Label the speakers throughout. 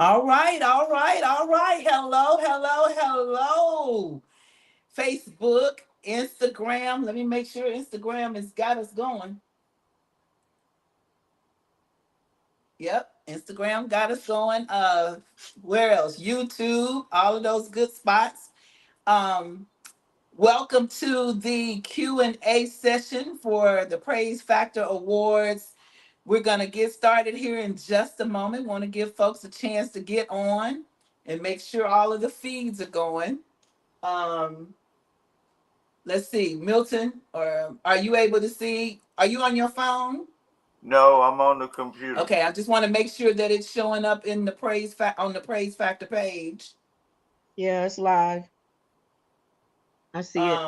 Speaker 1: All right, all right, all right. Hello, hello, hello. Facebook, Instagram. Let me make sure Instagram has got us going. Yep, Instagram got us going. Where else? YouTube, all of those good spots. Um, Welcome to the Q&A session for the Prayze Factor Awards. We're going to get started here in just a moment. Want to give folks a chance to get on and make sure all of the feeds are going. Um, let's see, Milton, or are you able to see? Are you on your phone?
Speaker 2: No, I'm on the computer.
Speaker 1: Okay, I just want to make sure that it's showing up in the on the Prayze Factor page.
Speaker 3: Yeah, it's live. I see it.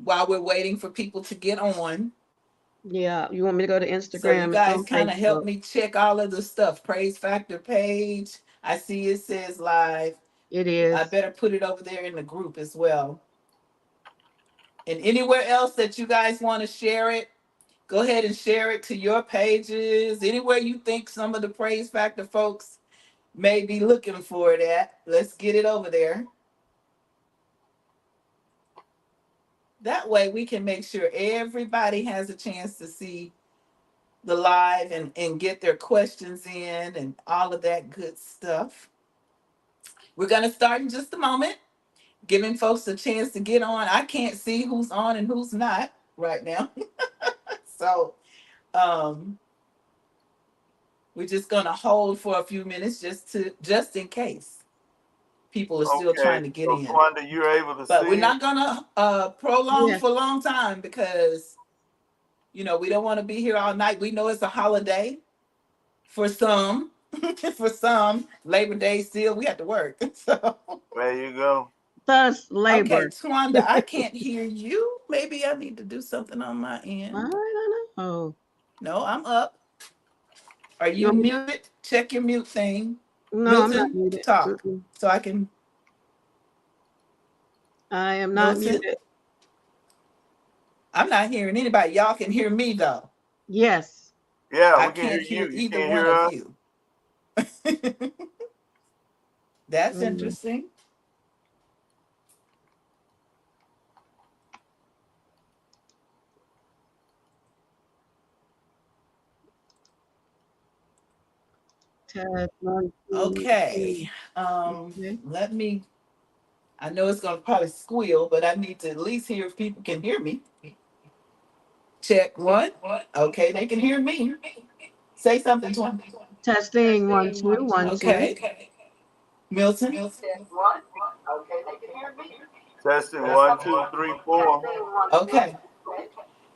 Speaker 1: While we're waiting for people to get on.
Speaker 3: Yeah, you want me to go to
Speaker 1: So you
Speaker 3: Instagram? It's
Speaker 1: guys
Speaker 3: on
Speaker 1: kind of help
Speaker 3: Facebook.
Speaker 1: me check all of the stuff. Prayze Factor page. I see it says live.
Speaker 3: It
Speaker 1: I
Speaker 3: is.
Speaker 1: better put it over there in the group as well. And anywhere else that you guys want to share it, go ahead and share it to your pages. Anywhere you think some of the Prayze Factor folks may be looking for it at. Let's get it over there. That way we can make sure everybody has a chance to see the live and get their questions in and all of that good stuff. We're going to start in just a moment, giving folks a chance to get on. I can't see who's on and who's not right now. So um, we're just going to hold for a few minutes just in case people are still
Speaker 2: Okay,
Speaker 1: trying to get
Speaker 2: so
Speaker 1: in.
Speaker 2: Kwanda, you're able to
Speaker 1: But we're
Speaker 2: see it?
Speaker 1: not going to prolong
Speaker 3: Yeah.
Speaker 1: for a long time because, we don't want to be here all night. We know it's a holiday for some. For some, Labor Day still, we have to work. So,
Speaker 2: There you go.
Speaker 3: Thus
Speaker 1: okay,
Speaker 3: labor.
Speaker 1: Twanda, I can't hear you. Maybe I need to do something on my
Speaker 3: I
Speaker 1: end.
Speaker 3: don't know.
Speaker 1: No, I'm up. Are
Speaker 3: You
Speaker 1: you
Speaker 3: want me?
Speaker 1: muted? Check your mute thing.
Speaker 3: No, I'm not
Speaker 1: Milton,
Speaker 3: muted.
Speaker 1: talk
Speaker 3: Mm-mm.
Speaker 1: so I can.
Speaker 3: I am not
Speaker 1: Milton,
Speaker 3: muted.
Speaker 1: I'm not hearing anybody. Y'all can hear me though.
Speaker 3: Yes.
Speaker 2: Yeah,
Speaker 1: I
Speaker 2: we can hear
Speaker 1: can't hear
Speaker 2: you. You
Speaker 1: either
Speaker 2: can't
Speaker 1: one
Speaker 2: hear
Speaker 1: of
Speaker 2: us?
Speaker 1: you. That's
Speaker 3: Mm.
Speaker 1: interesting.
Speaker 3: Test one, two, three.
Speaker 1: Okay.
Speaker 3: Okay.
Speaker 1: Let me. I know it's gonna probably squeal, but I need to at least hear if people can hear me. Check one. Okay, they can hear me. Say something, Twan.
Speaker 3: Testing 1 2 1 2.
Speaker 1: Okay. Milton. One. Okay, they can hear me.
Speaker 2: Testing one, two, three, four.
Speaker 1: Okay.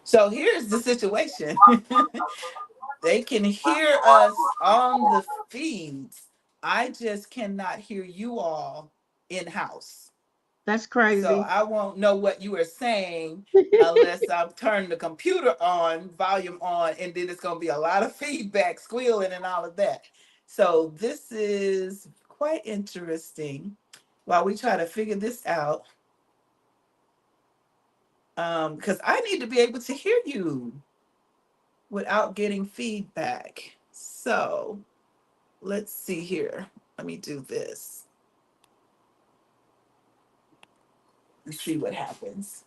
Speaker 1: So here's the situation. They can hear us on the feeds. I just cannot hear you all in house.
Speaker 3: That's
Speaker 1: So
Speaker 3: crazy.
Speaker 1: I won't know what you are saying unless I'm turning the computer on, volume on, and then it's going to be a lot of feedback, squealing, and all of that. So this is quite interesting while we try to figure this out. Because I need to be able to hear you without getting feedback. So let's see here. Let me do this and see what happens.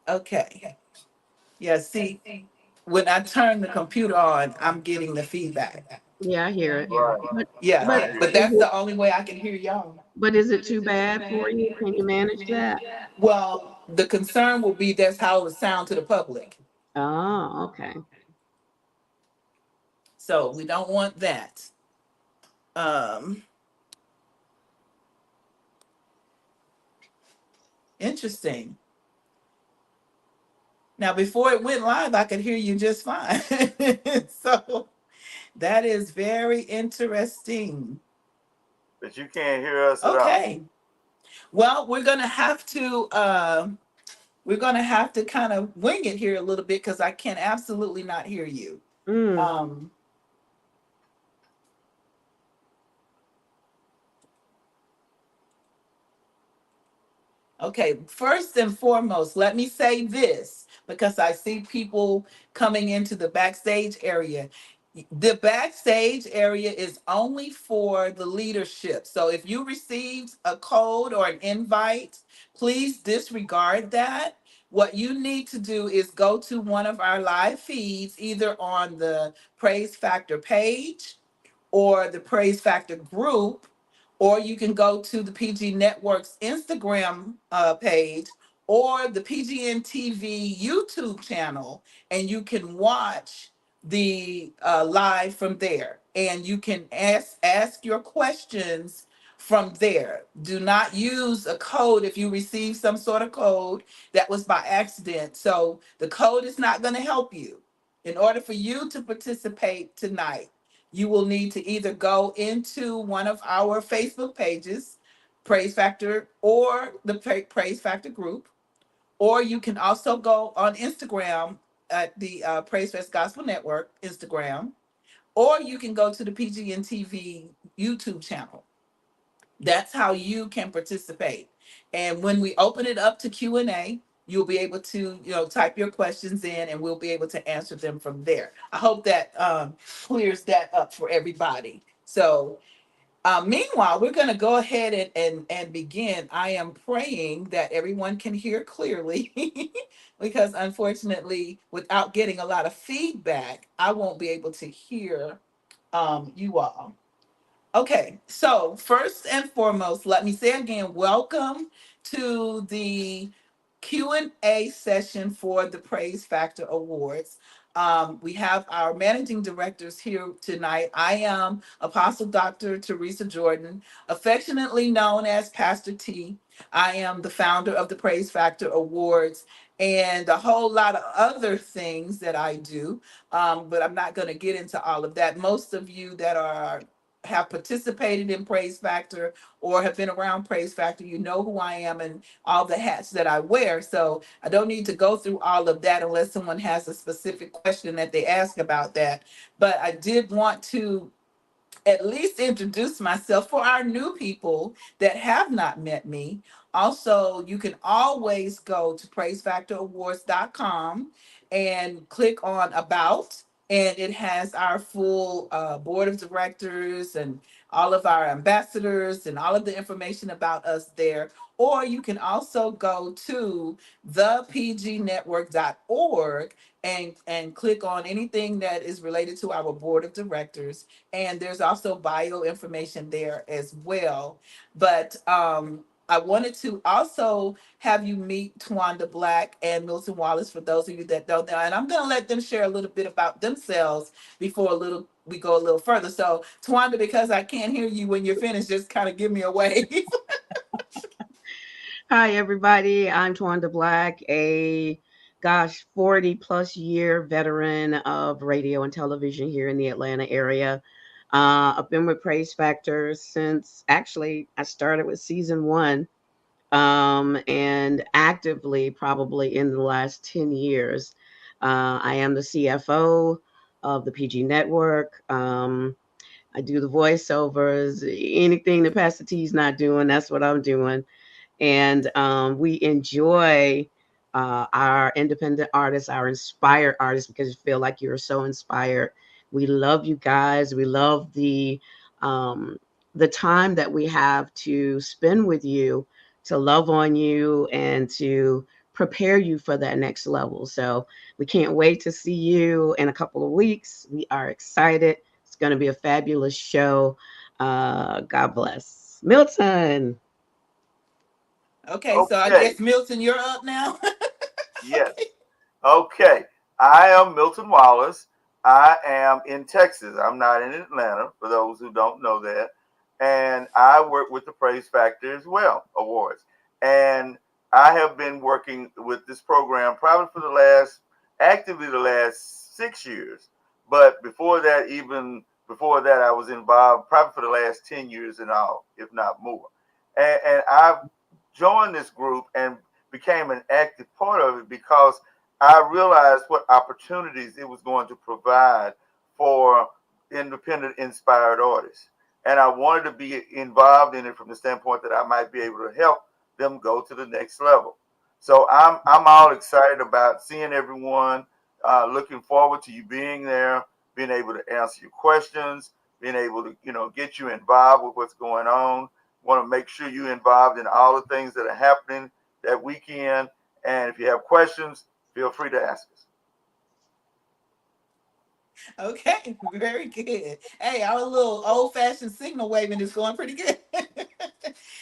Speaker 1: Okay. Yeah, see, when I turn the computer on, I'm getting the feedback.
Speaker 3: Yeah, I hear it.
Speaker 2: Right.
Speaker 3: But
Speaker 1: Yeah,
Speaker 3: but
Speaker 2: I hear
Speaker 1: but
Speaker 2: you.
Speaker 3: is
Speaker 1: that's
Speaker 3: it
Speaker 1: the only way I can hear y'all.
Speaker 3: is it too bad for you? Can you manage that?
Speaker 1: Well, the concern will be that's how it would sound to the public.
Speaker 3: Oh, okay.
Speaker 1: So we don't want that. Um, Interesting. Now, before it went live, I could hear you just fine. So that is very interesting.
Speaker 2: But you can't hear us at all.
Speaker 1: Okay. Well, we're gonna have to kind of wing it here a little bit because I can absolutely not hear you.
Speaker 3: Mm.
Speaker 1: Um, Okay, first and foremost, let me say this because I see people coming into the backstage area. The backstage area is only for the leadership. So if you received a code or an invite, please disregard that. What you need to do is go to one of our live feeds, either on the Prayze Factor page or the Prayze Factor group, or you can go to the PG Network's Instagram page or the PGN TV YouTube channel, and you can watch the live from there, and you can ask your questions from there. Do not use a code if you receive some sort of code that was by accident. So the code is not going to help you. In order for you to participate tonight, you will need to either go into one of our Facebook pages, Prayze Factor, or the Prayze Factor group, or you can also go on Instagram at the Prayzefest Gospel Network Instagram, or you can go to the PGN TV YouTube channel. That's how you can participate. And when we open it up to Q&A, you'll be able to, type your questions in, and we'll be able to answer them from there. I hope that clears that up for everybody. So meanwhile, we're going to go ahead and begin. I am praying that everyone can hear clearly because unfortunately, without getting a lot of feedback, I won't be able to hear you all. Okay, so first and foremost, let me say again, welcome to the Q&A session for the Prayze Factor Awards. We have our managing directors here tonight. I am Apostle Dr. Teresa Jordan, affectionately known as Pastor T. I am the founder of the Prayze Factor Awards and a whole lot of other things that I do, but I'm not going to get into all of that. Most of you that have participated in Prayze Factor or have been around Prayze Factor, you know who I am and all the hats that I wear. So I don't need to go through all of that unless someone has a specific question that they ask about that. But I did want to at least introduce myself for our new people that have not met me. Also, you can always go to praisefactorawards.com and click on About, and it has our full board of directors and all of our ambassadors and all of the information about us there. Or you can also go to thepgnetwork.org and click on anything that is related to our board of directors, and there's also bio information there as well. But I wanted to also have you meet Twanda Black and Milton Wallace for those of you that don't know, and I'm going to let them share a little bit about themselves before we go a little further. So Twanda, because I can't hear you when you're finished, just kind of give me a wave.
Speaker 3: Hi, everybody. I'm Twanda Black, a 40 plus year veteran of radio and television here in the Atlanta area. I've been with Prayze Factor since actually I started with season one, and actively probably in the last 10 years. I am the CFO of the PG Network. I do the voiceovers, anything that Pastor T's not doing, that's what I'm doing. And we enjoy our independent artists, our inspired artists, because you feel like you're so inspired. We love you guys. We love the time that we have to spend with you, to love on you, and to prepare you for that next level. So we can't wait to see you in a couple of weeks. We are excited. It's going to be a fabulous show. God bless. Milton.
Speaker 1: Okay, so I
Speaker 2: Okay.
Speaker 1: guess Milton, you're up now.
Speaker 2: Yes. Okay. I am Milton Wallace. I am in Texas. I'm not in Atlanta, for those who don't know that. And I work with the Prayze Factor as well, awards. And I have been working with this program probably for actively the last 6 years. But before that, even before that, I was involved probably for the last 10 years and all, if not more. And I've joined this group and became an active part of it because I realized what opportunities it was going to provide for independent, inspired artists. And I wanted to be involved in it from the standpoint that I might be able to help them go to the next level. So I'm all excited about seeing everyone. Looking forward to you being there, being able to answer your questions, being able to get you involved with what's going on. Want to make sure you're involved in all the things that are happening that weekend. And if you have questions, feel free to ask us.
Speaker 1: Okay, very good. Hey, our little old fashioned signal waving is going pretty good.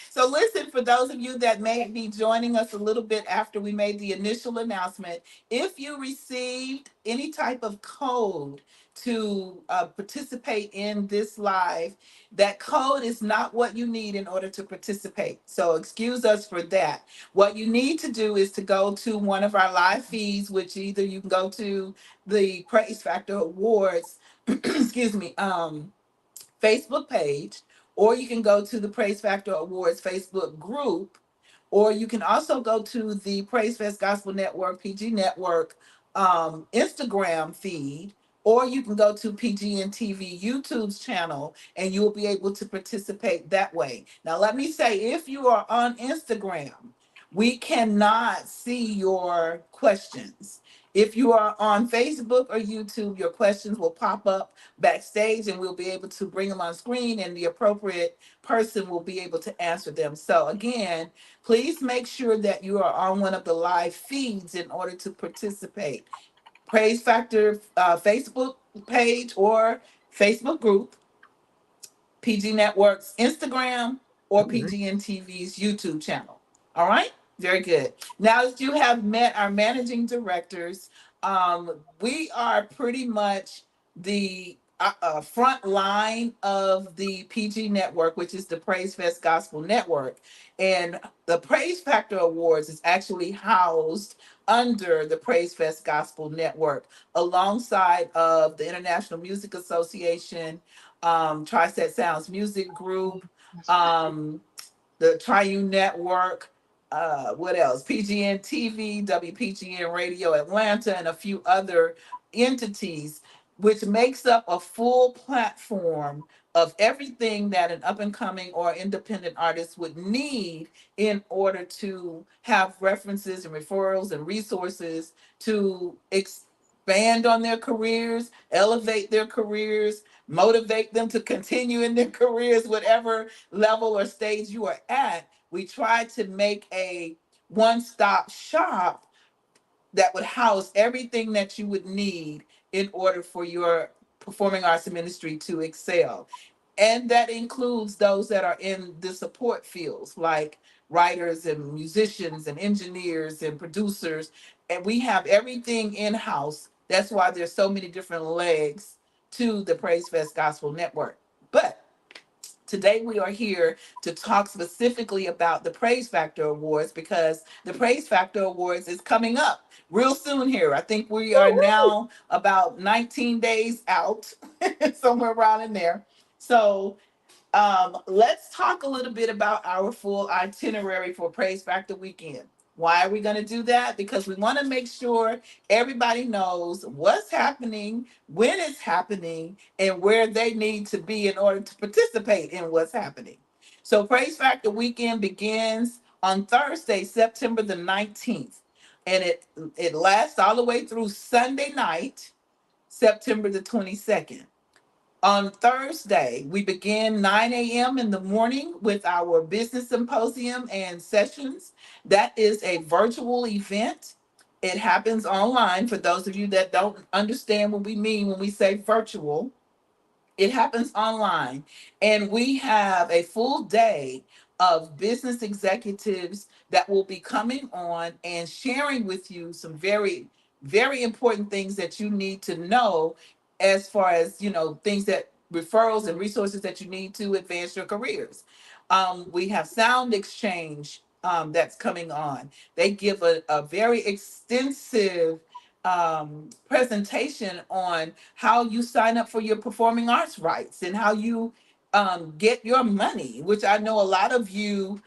Speaker 1: So, listen, for those of you that may be joining us a little bit after we made the initial announcement, if you received any type of code to participate in this live, that code is not what you need in order to participate. So, excuse us for that. What you need to do is to go to one of our live feeds, which either you can go to the Prayze Factor Awards, excuse me, Facebook page, or you can go to the Prayze Factor Awards Facebook group, or you can also go to the Prayzefest Gospel Network, PG Network Instagram feed, or you can go to PGN TV YouTube's channel and you'll be able to participate that way. Now, let me say, if you are on Instagram, we cannot see your questions. If you are on Facebook or YouTube, your questions will pop up backstage and we'll be able to bring them on screen and the appropriate person will be able to answer them. So again, please make sure that you are on one of the live feeds in order to participate. Prayze Factor Facebook page or Facebook group, PG Network's Instagram, or
Speaker 3: All right.
Speaker 1: PGN TV's YouTube channel. All right, very good. Now that you have met our managing directors, we are pretty much the front line of the PG Network, which is the Prayze Fest Gospel Network. And the Prayze Factor Awards is actually housed under the Prayze Fest Gospel Network, alongside of the International Music Association, Tri-Set Sounds Music Group, um, the Triune Network, what else? PGN TV, WPGN Radio Atlanta, and a few other entities, which makes up a full platform of everything that an up and coming or independent artist would need in order to have references and referrals and resources to expand on their careers, elevate their careers, motivate them to continue in their careers, whatever level or stage you are at. We try to make a one-stop shop that would house everything that you would need in order for your performing arts ministry to excel. And that includes those that are in the support fields, like writers and musicians and engineers and producers. And we have everything in house. That's why there's so many different legs to the Prayze Fest Gospel Network. But today we are here to talk specifically about the Prayze Factor Awards, because the Prayze Factor Awards is coming up real soon here. I think we are now about 19 days out, somewhere around in there. So let's talk a little bit about our full itinerary for Prayze Factor Weekend. Why are we going to do that? Because we want to make sure everybody knows what's happening, when it's happening, and where they need to be in order to participate in what's happening. So, Prayze Factor Weekend begins on Thursday, September the 19th, and it lasts all the way through Sunday night, September the 22nd. On Thursday, we begin 9 a.m. in the morning with our business symposium and sessions. That is a virtual event. It happens online. For those of you that don't understand what we mean when we say virtual, it happens online. And we have a full day of business executives that will be coming on and sharing with you some very, very important things that you need to know, as far as, things that referrals and resources that you need to advance your careers. We have Sound Exchange that's coming on. They give a very extensive presentation on how you sign up for your performing arts rights and how you get your money, which I know a lot of you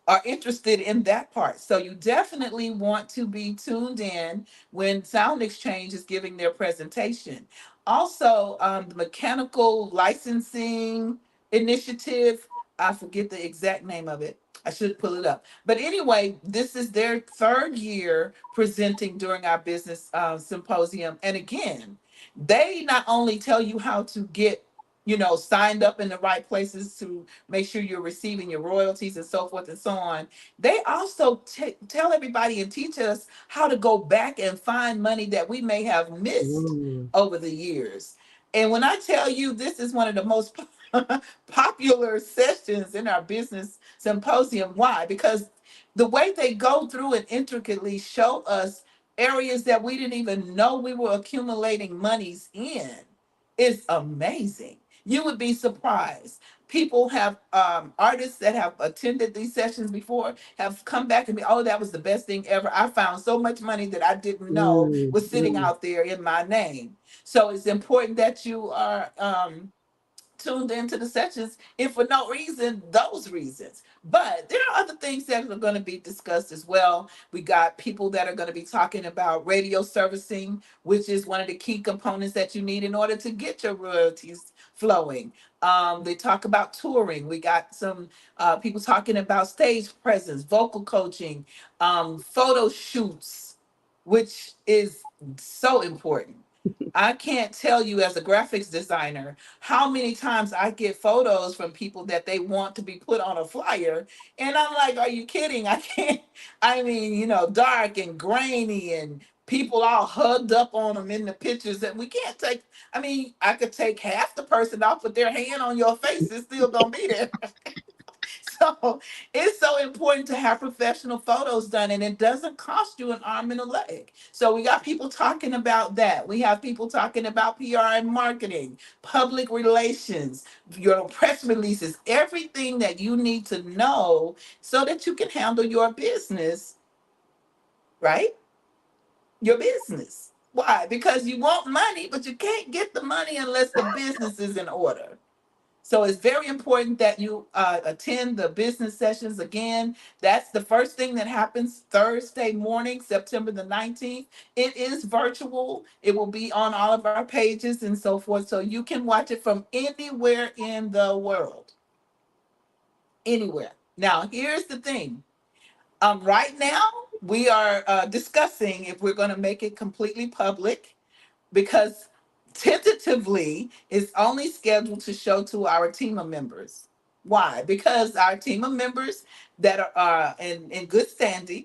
Speaker 1: are interested in that part. So you definitely want to be tuned in when Sound Exchange is giving their presentation. Also, the Mechanical Licensing Initiative, I forget the exact name of it, I should pull it up. But anyway, this is their third year presenting during our business symposium. And again, they not only tell you how to get, signed up in the right places to make sure you're receiving your royalties and so forth and so on. They also tell everybody and teach us how to go back and find money that we may have missed
Speaker 3: Mm.
Speaker 1: over the years. And when I tell you this is one of the most popular sessions in our business symposium, why? Because the way they go through and intricately show us areas that we didn't even know we were accumulating monies in is amazing. You would be surprised. People have artists that have attended these sessions before have come back and be, oh, that was the best thing ever. I found so much money that I didn't know
Speaker 3: Mm.
Speaker 1: was sitting
Speaker 3: Mm.
Speaker 1: out there in my name. So it's important that you are tuned into the sessions, if for no reason, those reasons. But there are other things that are going to be discussed as well. We got people that are going to be talking about radio servicing, which is one of the key components that you need in order to get your royalties flowing. They talk about touring. We got some people talking about stage presence, vocal coaching, photo shoots, which is so important. I can't tell you as a graphics designer how many times I get photos from people that they want to be put on a flyer. And I'm like, are you kidding? I can't. I mean, dark and grainy and people all hugged up on them in the pictures that we can't take. I mean, I could take half the person off, but their hand on your face is still going to be there. So it's so important to have professional photos done, and it doesn't cost you an arm and a leg. So we got people talking about that. We have people talking about PR and marketing, public relations, your press releases, everything that you need to know so that you can handle your business, right? Your business. Why? Because you want money, but you can't get the money unless the business is in order. So it's very important that you attend the business sessions again. That's the first thing that happens Thursday morning, September the 19th. It is virtual. It will be on all of our pages and so forth. So you can watch it from anywhere in the world. Anywhere. Now, here's the thing. Right now, we are discussing if we're going to make it completely public because tentatively it's only scheduled to show to our team of members. Why? Because our team of members that are in good standing,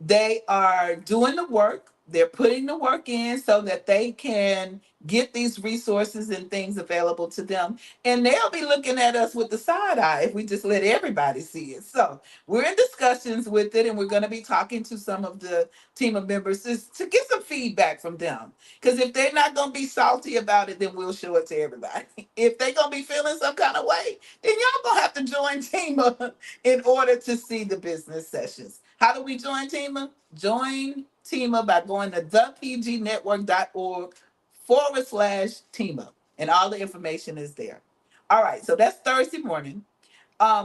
Speaker 1: they are doing the work, they're putting the work in so that they can get these resources and things available to them. And they'll be looking at us with the side eye if we just let everybody see it. So we're in discussions with it, and we're going to be talking to some of the team of members to get some feedback from them, because if they're not gonna be salty about it, then we'll show it to everybody. If they're gonna be feeling some kind of way, then y'all gonna have to join Teama in order to see the business sessions. How do we join Teama? Join Teama by going to thepgnetwork.org/Teama. And all the information is there. All right, so that's Thursday morning.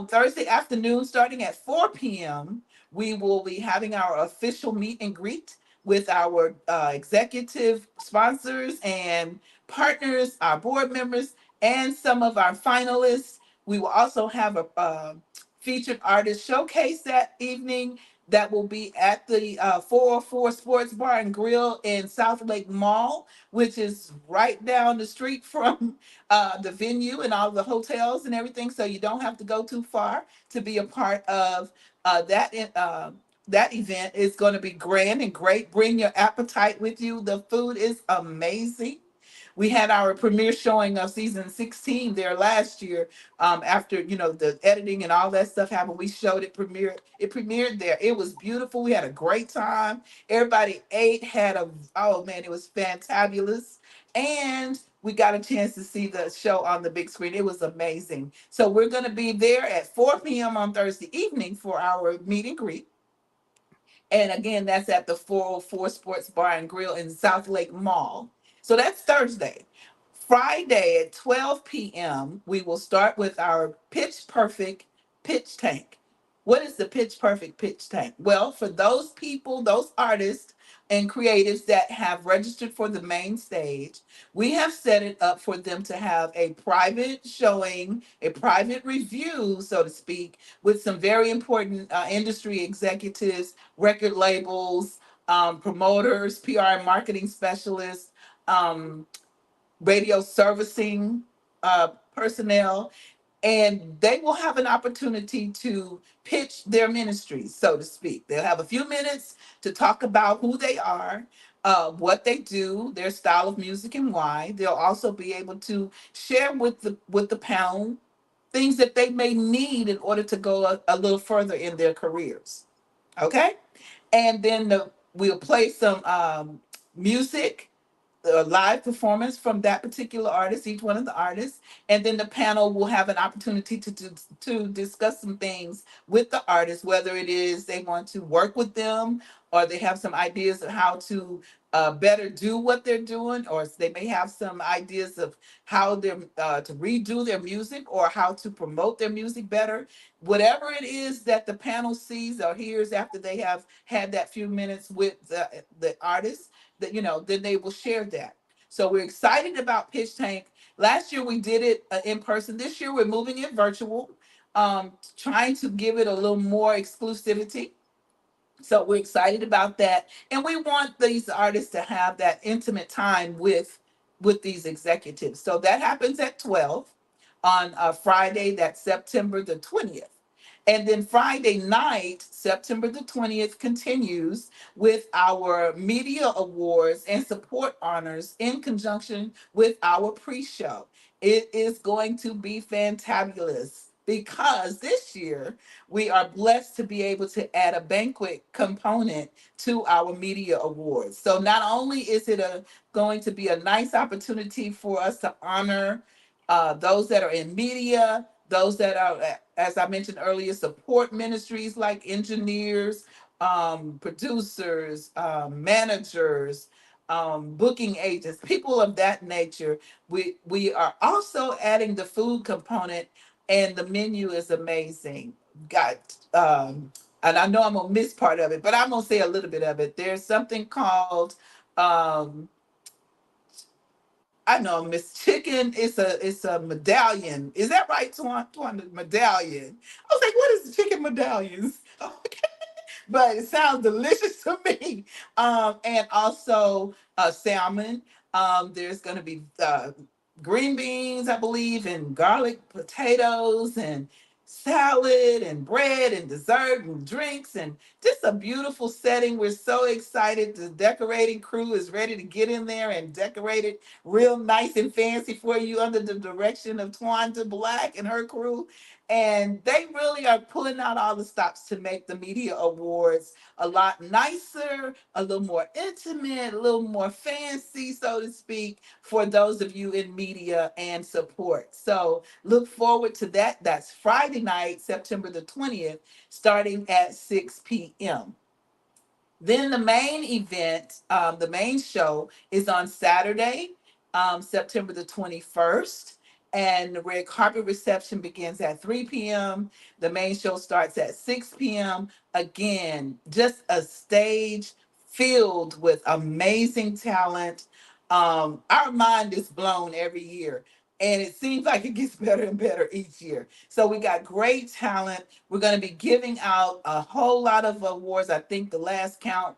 Speaker 1: Thursday afternoon, starting at 4 p.m., we will be having our official meet and greet with our executive sponsors and partners, our board members, and some of our finalists. We will also have a featured artist showcase that evening that will be at the 404 Sports Bar and Grill in South Lake Mall, which is right down the street from the venue and all the hotels and everything. So you don't have to go too far to be a part of that event. Is going to be grand and great. Bring your appetite with you. The food is amazing. We had our premiere showing of season 16 there last year. After the editing and all that stuff happened, we showed it premiered. It premiered there. It was beautiful. We had a great time. Everybody ate. Oh man, it was fantabulous. And we got a chance to see the show on the big screen. It was amazing. So we're going to be there at 4 p.m. on Thursday evening for our meet and greet. And again, that's at the 404 Sports Bar and Grill in South Lake Mall. So that's Thursday. Friday at 12 p.m., we will start with our Pitch Perfect Pitch Tank. What is the Pitch Perfect Pitch Tank? Well, for those people, those artists and creatives that have registered for the main stage, we have set it up for them to have a private showing, a private review, so to speak, with some very important industry executives, record labels, promoters, PR and marketing specialists, um, radio servicing personnel, and they will have an opportunity to pitch their ministries, so to speak. They'll have a few minutes to talk about who they are, what they do, their style of music, and why. They'll also be able to share with the panel things that they may need in order to go a little further in their careers. Okay, and then we'll play some music, a live performance from that particular artist, each one of the artists, and then the panel will have an opportunity to discuss some things with the artist, whether it is they want to work with them or they have some ideas of how to better do what they're doing, or they may have some ideas of how they're to redo their music or how to promote their music better. Whatever it is that the panel sees or hears after they have had that few minutes with the artist, that then they will share that. So we're excited about Pitch Tank. Last year we did it in person. This year we're moving it virtual, trying to give it a little more exclusivity. So we're excited about that, and we want these artists to have that intimate time with these executives. So that happens at 12 on Friday, that's September the 20th. And then Friday night, September the 20th, continues with our media awards and support honors in conjunction with our pre-show. It is going to be fantabulous because this year we are blessed to be able to add a banquet component to our media awards. So not only is it going to be a nice opportunity for us to honor those that are in media, those that are, as I mentioned earlier, support ministries like engineers, producers, managers, booking agents, people of that nature. We are also adding the food component, and the menu is amazing. Got and I know I'm gonna miss part of it, but I'm gonna say a little bit of it. There's something called um, I know Miss Chicken. It's a medallion. Is that right, Tuan? Tuan, the medallion. I was like, what is the chicken medallions? But it sounds delicious to me. And also salmon. There's going to be green beans, I believe, and garlic potatoes and salad and bread and dessert and drinks and just a beautiful setting. We're so excited. The decorating crew is ready to get in there and decorate it real nice and fancy for you under the direction of Twanda Black and her crew. And they really are pulling out all the stops to make the media awards a lot nicer, a little more intimate, a little more fancy, so to speak, for those of you in media and support. So look forward to that. That's Friday night, September the 20th, starting at 6 p.m. Then the main event, the main show is on Saturday, September the 21st. And the red carpet reception begins at 3 p.m. The main show starts at 6 p.m. Again, just a stage filled with amazing talent. Our mind is blown every year, and it seems like it gets better and better each year. So we got great talent. We're going to be giving out a whole lot of awards. I think the last count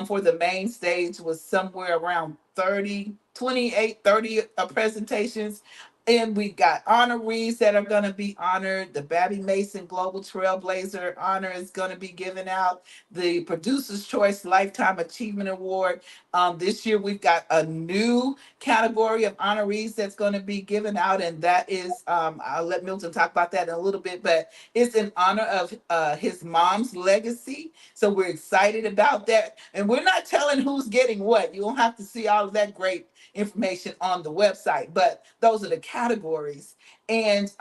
Speaker 1: for the main stage was somewhere around 30, 28, 30 presentations. And we got honorees that are going to be honored. The Babby Mason Global Trailblazer honor is going to be given out. The Producer's Choice Lifetime Achievement Award. This year we've got a new category of honorees that's going to be given out, and that is, I'll let Milton talk about that in a little bit, but it's in honor of his mom's legacy. So we're excited about that. And we're not telling who's getting what. You don't have to see all of that great information on the website, but those are the categories. And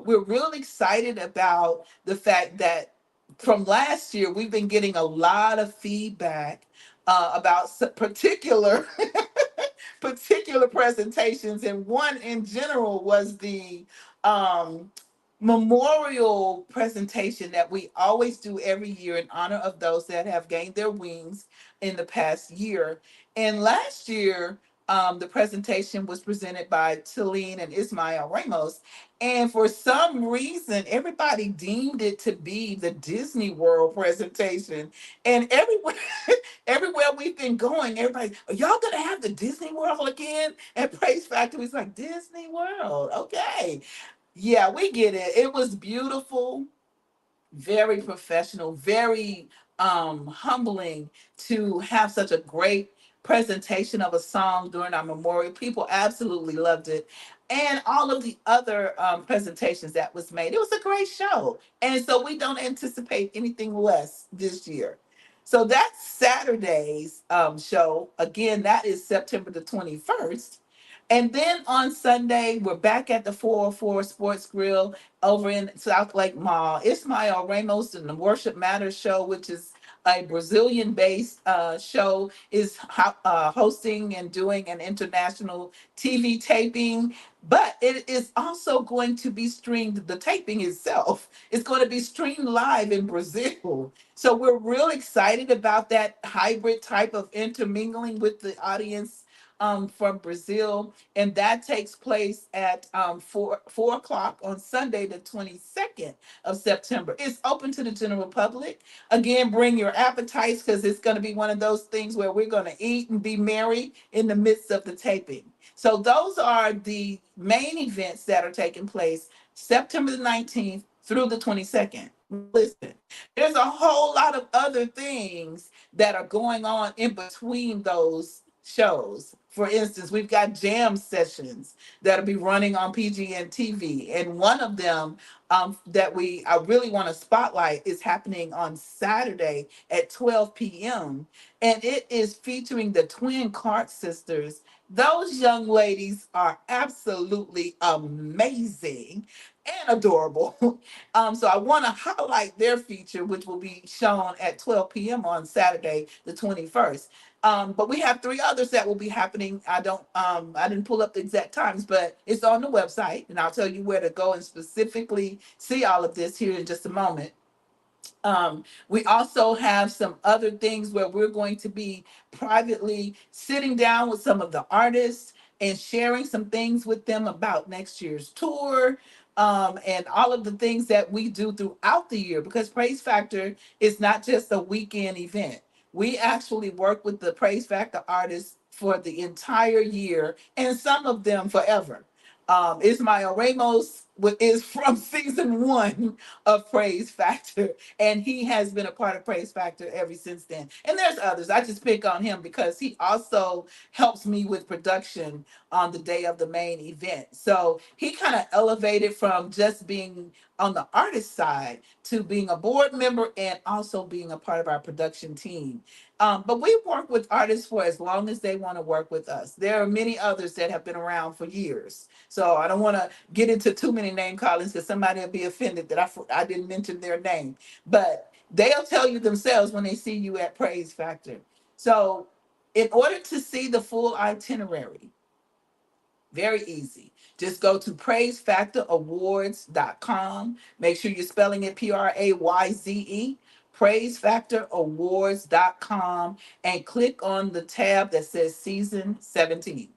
Speaker 1: we're really excited about the fact that from last year, we've been getting a lot of feedback about particular particular presentations, and one in general was the um, memorial presentation that we always do every year in honor of those that have gained their wings in the past year. And last year, the presentation was presented by Tilleen and Ismael Ramos. And for some reason, everybody deemed it to be the Disney World presentation. And everywhere, everywhere we've been going, everybody, are y'all gonna have the Disney World again? And Praise Factor was like, Disney World, okay. Yeah, we get it. It was beautiful, very professional, very humbling to have such a great presentation of a song during our memorial. People absolutely loved it. And all of the other presentations that was made. It was a great show. And so we don't anticipate anything less this year. So that's Saturday's show. Again, that is September the 21st. And then on Sunday, we're back at the 404 Sports Grill over in South Lake Mall. Ismael Ramos and the Worship Matters show, which is a Brazilian-based show, is hosting and doing an international TV taping. But it is also going to be streamed. The taping itself is going to be streamed live in Brazil. So we're real excited about that hybrid type of intermingling with the audience from Brazil, and that takes place at 4 o'clock on Sunday, the 22nd of September. It's open to the general public. Again, bring your appetites because it's going to be one of those things where we're going to eat and be merry in the midst of the taping. So those are the main events that are taking place September the 19th through the 22nd. Listen, there's a whole lot of other things that are going on in between those shows. For instance, we've got jam sessions that'll be running on PGN TV, and one of them that I really want to spotlight is happening on Saturday at 12 p.m. and it is featuring the twin Clark sisters. Those young ladies are absolutely amazing and adorable. So I want to highlight their feature, which will be shown at 12 p.m. on Saturday, the 21st. But we have three others that will be happening. I didn't pull up the exact times, but it's on the website, and I'll tell you where to go and specifically see all of this here in just a moment. We also have some other things where we're going to be privately sitting down with some of the artists and sharing some things with them about next year's tour, and all of the things that we do throughout the year, because Praise Factor is not just a weekend event. We actually work with the Praise Factor artists for the entire year, and some of them forever. Ismael Ramos is from season one of Praise Factor, and he has been a part of Praise Factor ever since then. And there's others. I just pick on him because he also helps me with production on the day of the main event. So he kind of elevated from just being on the artist side to being a board member and also being a part of our production team. But we work with artists for as long as they want to work with us. There are many others that have been around for years. So I don't want to get into too many name callings because somebody will be offended that I didn't mention their name. But they'll tell you themselves when they see you at Praise Factor. So in order to see the full itinerary, very easy. Just go to praisefactorawards.com. Make sure you're spelling it Prayze, praisefactorawards.com, and click on the tab that says season 17.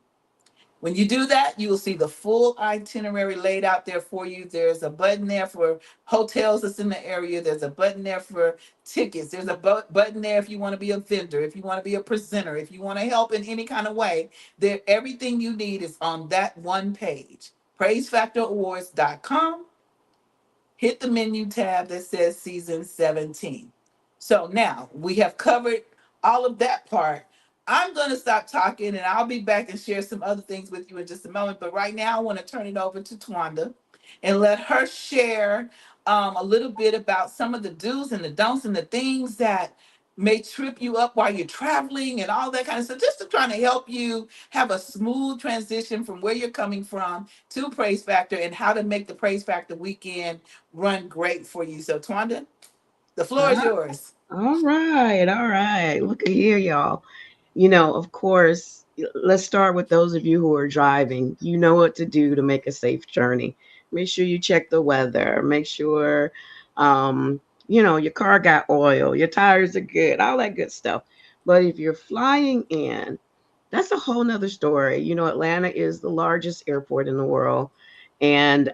Speaker 1: When you do that, you will see the full itinerary laid out there for you. There's a button there for hotels that's in the area. There's a button there for tickets. There's a button there if you want to be a vendor, if you want to be a presenter, if you want to help in any kind of way. There, everything you need is on that one page. PraiseFactorAwards.com. Hit the menu tab that says season 17. So now we have covered all of that part. I'm going to stop talking and I'll be back and share some other things with you in just a moment. But right now, I want to turn it over to Twanda and let her share a little bit about some of the do's and the don'ts and the things that may trip you up while you're traveling and all that kind of stuff, just to try to help you have a smooth transition from where you're coming from to Praise Factor and how to make the Praise Factor weekend run great for you. So, Twanda, the floor is
Speaker 3: Ah,
Speaker 1: yours.
Speaker 3: all right, all right. Look at here, y'all. Of course, let's start with those of you who are driving. You know what to do to make a safe journey. Make sure you check the weather. Make sure, your car got oil, your tires are good, all that good stuff. But if you're flying in, that's a whole nother story. You know, Atlanta is the largest airport in the world. And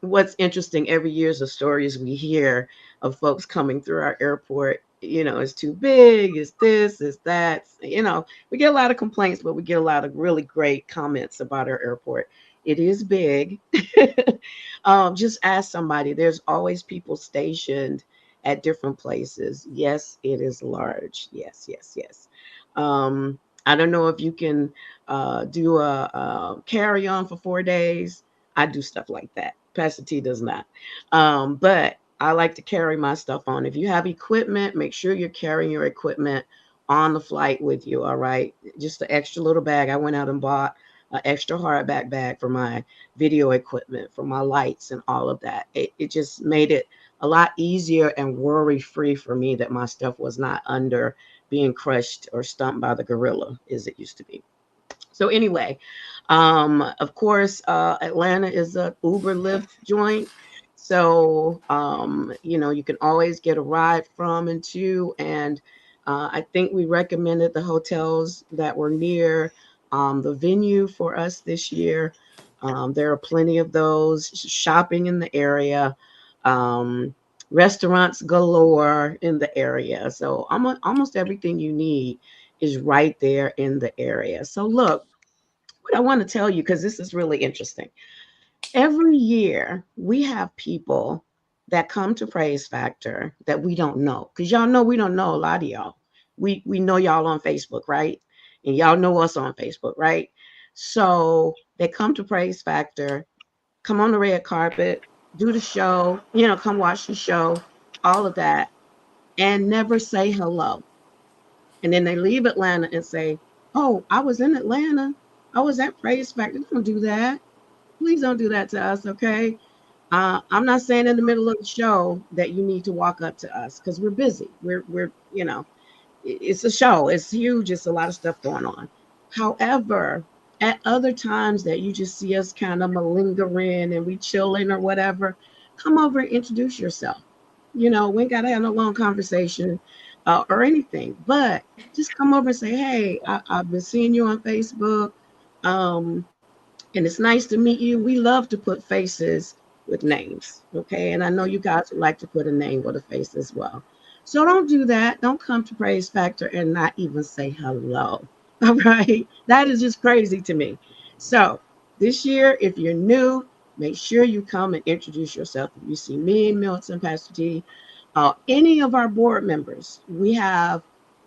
Speaker 3: what's interesting every year is the stories we hear of folks coming through our airport. You know, it's too big, it's this, it's that. You know, we get a lot of complaints, but we get a lot of really great comments about our airport. It is big. Just ask somebody. There's always people stationed at different places. Yes, it is large. Yes, yes, yes. I don't know if you can do a carry on for 4 days. I do stuff like that. Pastor T does not. But I like to carry my stuff on. If you have equipment, make sure you're carrying your equipment on the flight with you. All right. Just an extra little bag. I went out and bought an extra hardback bag for my video equipment, for my lights, and all of that. It just made it a lot easier and worry free for me that my stuff was not under being crushed or stumped by the gorilla as it used to be. So anyway, of course, Atlanta is a Uber Lyft joint. So you know, you can always get a ride from and to. And I think we recommended the hotels that were near the venue for us this year. There are plenty of those. Shopping in the area. Um, Restaurants galore in the area. So almost everything you need is right there in the area. So look, what I want to tell you, because this is really interesting. Every year we have people that come to Prayze Factor that we don't know. Because y'all know we don't know a lot of y'all. We know y'all on Facebook, right? And y'all know us on Facebook, right? So they come to Prayze Factor, come on the red carpet, do the show, you know, come watch the show, all of that, and never say hello. And then they leave Atlanta and say, "Oh, I was in Atlanta. I was at Praise Factor." Don't do that. Please don't do that to us, okay? I'm not saying in the middle of the show that you need to walk up to us because we're busy. We're you know, it's a show. It's huge. It's a lot of stuff going on. However, at other times that you just see us kind of malingering and we chilling or whatever, come over and introduce yourself. You know, we ain't got to have no long conversation or anything, but just come over and say, "Hey, I've been seeing you on Facebook. Um, and it's nice to meet you. We love to put faces with names, okay? And I know you guys would like to put a name with a face as well. So don't do that. Don't come to Prayze Factor and not even say hello. All right? That is just crazy to me. So this year, if you're new, make sure you come and introduce yourself. If you see me, Milton, Pastor T, any of our board members, we have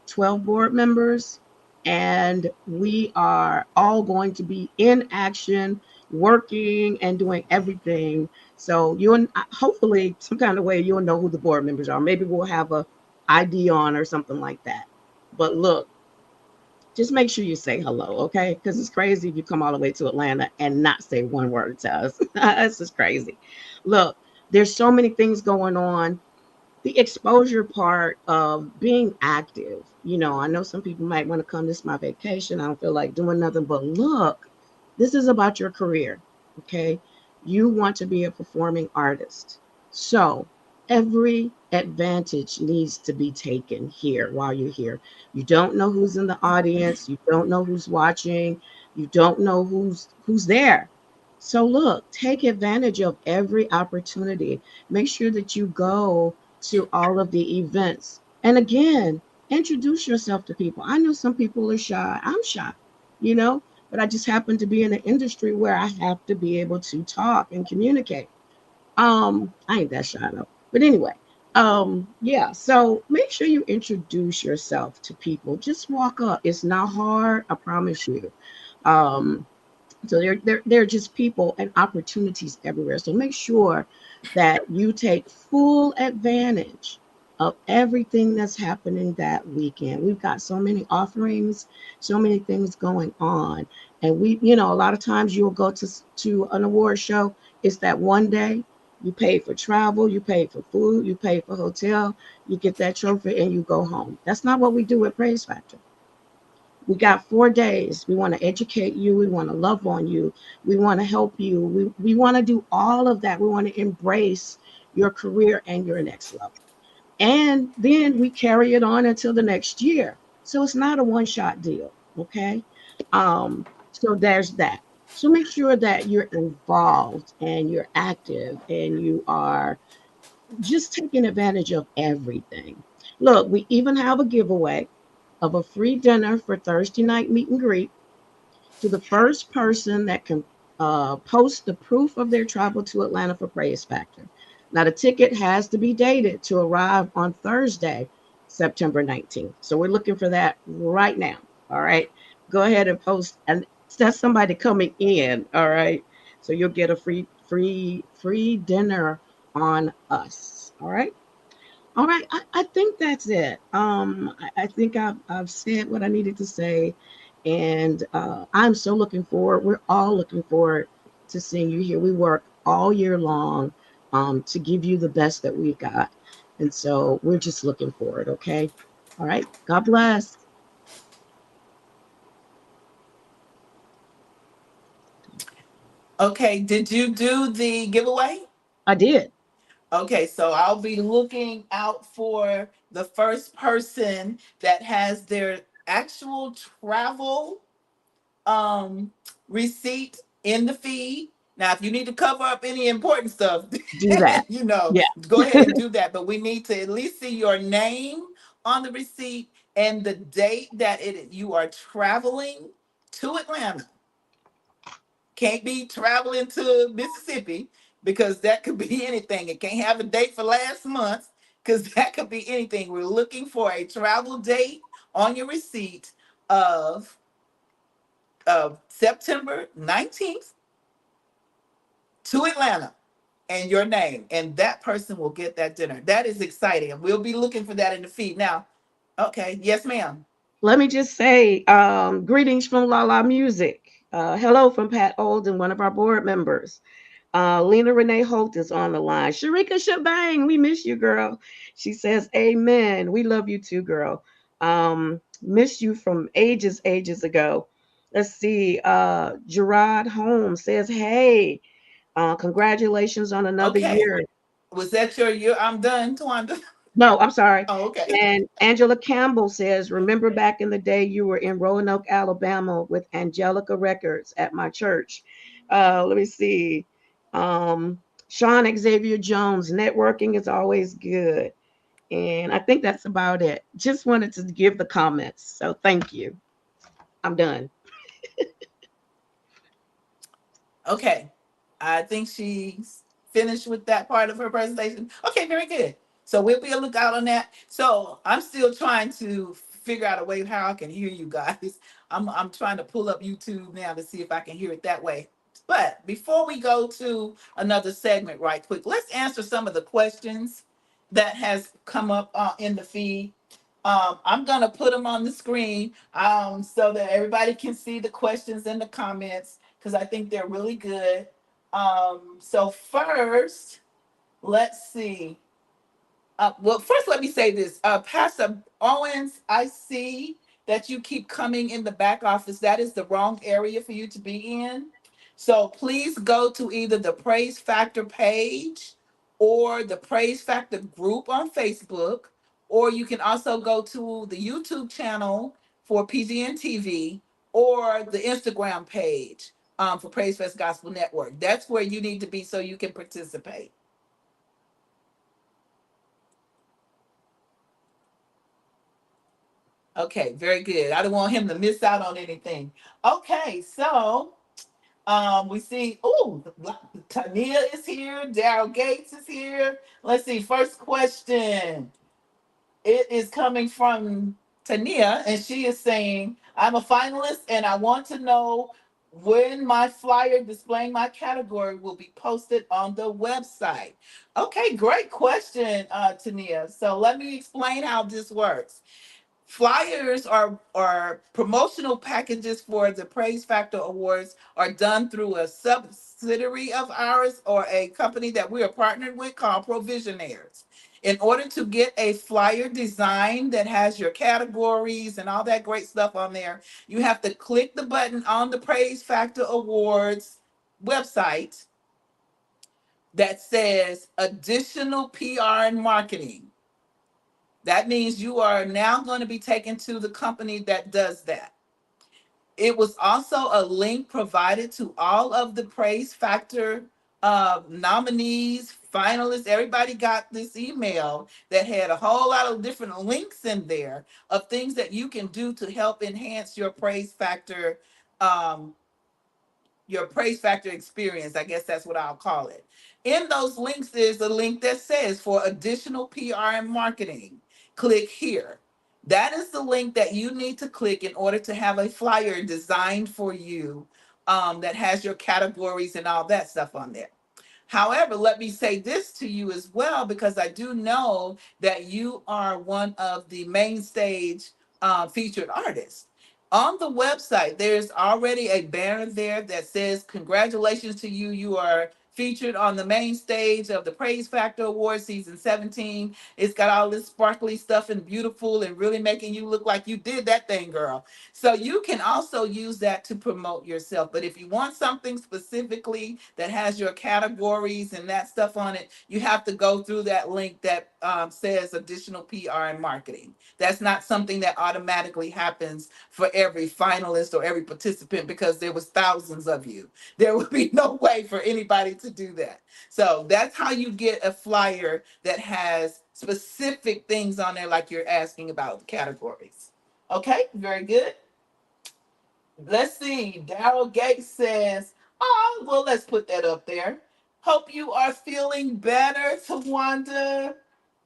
Speaker 3: 12 board members, and we are all going to be in action, working and doing everything. So you, hopefully some kind of way you'll know who the board members are. Maybe we'll have a ID on or something like that. But look, just make sure you say hello, okay? Because it's crazy if you come all the way to Atlanta and not say one word to us. That's just crazy. Look, there's so many things going on. The exposure part of being active. You know, I know some people might want to come. This is my vacation. I don't feel like doing nothing. But look, this is about your career. Okay. You want to be a performing artist. So every advantage needs to be taken here while you're here. You don't know who's in the audience. You don't know who's watching. You don't know who's there. So look, take advantage of every opportunity. Make sure that you go to all of the events. And again, introduce yourself to people. I know some people are shy. I'm shy, you know, but I just happen to be in an industry where I have to be able to talk and communicate. I ain't that shy though. But anyway, yeah, so make sure you introduce yourself to people. Just walk up. It's not hard, I promise you. Um, so they're just people and opportunities everywhere. So make sure that you take full advantage of everything that's happening that weekend. We've got so many offerings, so many things going on. And we, you know, a lot of times you'll go to an award show, it's that one day. You pay for travel, you pay for food, you pay for hotel, you get that trophy and you go home. That's not what we do at Praise Factor. We got 4 days. We want to educate you. We want to love on you. We want to help you. We want to do all of that. We want to embrace your career and your next level. And then we carry it on until the next year. So it's not a one shot deal. Okay. So there's that. So make sure that you're involved and you're active and you are just taking advantage of everything. Look, we even have a giveaway of a free dinner for Thursday night meet and greet to the first person that can post the proof of their travel to Atlanta for Prayze Factor. Now, the ticket has to be dated to arrive on Thursday, September 19th. So we're looking for that right now. All right. Go ahead and post, and that's somebody coming in. All right. So you'll get a free dinner on us. All right. All right, I think that's it. I think I've said what I needed to say, and I'm so looking forward. We're all looking forward to seeing you here. We work all year long to give you the best that we've got, and so we're just looking forward. Okay, all right. God bless.
Speaker 1: Okay, did you do the giveaway?
Speaker 3: I did.
Speaker 1: Okay, so I'll be looking out for the first person that has their actual travel um receipt in the feed. Now, if you need to cover up any important stuff,
Speaker 3: Do that. Yeah.
Speaker 1: go ahead and do that. But we need to at least see your name on the receipt and the date that you are traveling to Atlanta. Can't be traveling to Mississippi because that could be anything. It can't have a date for last month because that could be anything. We're looking for a travel date on your receipt of September 19th to Atlanta and your name, and that person will get that dinner. That is exciting. And we'll be looking for that in the feed. Now, okay, yes, ma'am.
Speaker 3: Let me just say, greetings from La La Music. Hello from Pat Olden, one of our board members. Lena Renee Holt is on the line. Sharika Shabang, we miss you, girl. She says, Amen. We love you too, girl. Miss you from ages ago. Let's see. Gerard Holmes says, Hey, congratulations on another
Speaker 1: Okay.
Speaker 3: year.
Speaker 1: Was that your year? I'm done, Twanda.
Speaker 3: No, I'm sorry.
Speaker 1: Oh, okay.
Speaker 3: And Angela Campbell says, Remember back in the day you were in Roanoke, Alabama with Angelica Records at my church. Let me see. Um, Sean Xavier Jones, networking is always good. And I think that's about it. Just wanted to give the comments. So thank you. I'm done.
Speaker 1: Okay. I think she's finished with that part of her presentation. Okay, very good. So we'll be a lookout on that. So I'm still trying to figure out a way how I can hear you guys. I'm trying to pull up YouTube now to see if I can hear it that way. But before we go to another segment right quick, let's answer some of the questions that has come up in the feed. I'm gonna put them on the screen so that everybody can see the questions and the comments because I think they're really good. So first, let's see. Well, first, let me say this. Pastor Owens, I see that you keep coming in the back office. That is the wrong area for you to be in. So please go to either the Praise Factor page or the Praise Factor group on Facebook, or you can also go to the YouTube channel for PGN TV or the Instagram page for Prayzefest Gospel Network. That's where you need to be so you can participate. Okay, very good. I don't want him to miss out on anything. Okay, so we see, oh, Tania is here, Daryl Gates is here. Let's see, first question. It is coming from Tania, and she is saying, I'm a finalist and I want to know when my flyer displaying my category will be posted on the website. Okay, great question, Tania. So let me explain how this works. Flyers are promotional packages for the Prayze Factor Awards are done through a subsidiary of ours or a company that we are partnered with called Provisionaires. In order to get a flyer design that has your categories and all that great stuff on there, you have to click the button on the Prayze Factor Awards website that says additional PR and marketing. That means you are now going to be taken to the company that does that. It was also a link provided to all of the Prayze Factor nominees, finalists. Everybody got this email that had a whole lot of different links in there of things that you can do to help enhance um, your Prayze Factor experience. I guess that's what I'll call it. In those links, there's a link that says for additional PR and marketing, click here. That is the link that you need to click in order to have a flyer designed for you that has your categories and all that stuff on there. However, let me say this to you as well, because I do know that you are one of the main stage featured artists. On the website, there's already a banner there that says, congratulations to you. You are featured on the main stage of the Prayze Factor Awards season 17. It's got all this sparkly stuff and beautiful and really making you look like you did that thing, girl. So you can also use that to promote yourself. But if you want something specifically that has your categories and that stuff on it, you have to go through that link that says additional PR and marketing. That's not something that automatically happens for every finalist or every participant because there was thousands of you. There would be no way for anybody to do that. So that's how you get a flyer that has specific things on there like you're asking about the categories. Okay, very good. Let's see. Daryl Gates says, oh, well, let's put that up there. Hope you are feeling better, Tawanda.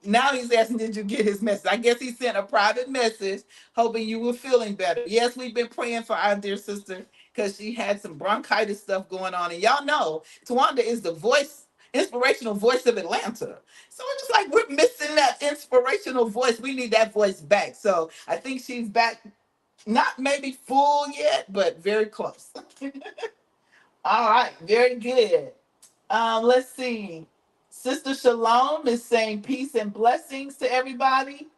Speaker 1: Now he's asking, did you get his message? I guess he sent a private message hoping you were feeling better. Yes, we've been praying for our dear sister because she had some bronchitis stuff going on. And y'all know, Tawanda is the voice, inspirational voice of Atlanta. So it's just like we're missing that inspirational voice. We need that voice back. So I think she's back, not maybe full yet, but very close. All right, very good. Let's see. Sister Shalom is saying peace and blessings to everybody.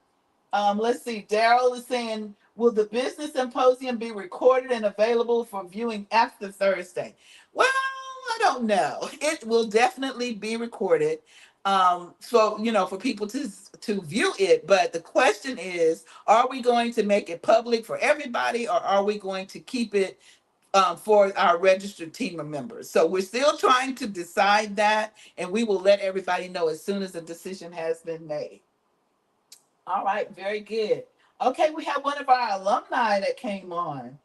Speaker 1: Let's see. Daryl is saying, will the business symposium be recorded and available for viewing after Thursday? Well, I don't know. It will definitely be recorded. So for people to view it. But the question is, are we going to make it public for everybody, or are we going to keep it for our registered team of members? So we're still trying to decide that, and we will let everybody know as soon as a decision has been made. All right, very good. Okay, we have one of our alumni that came on.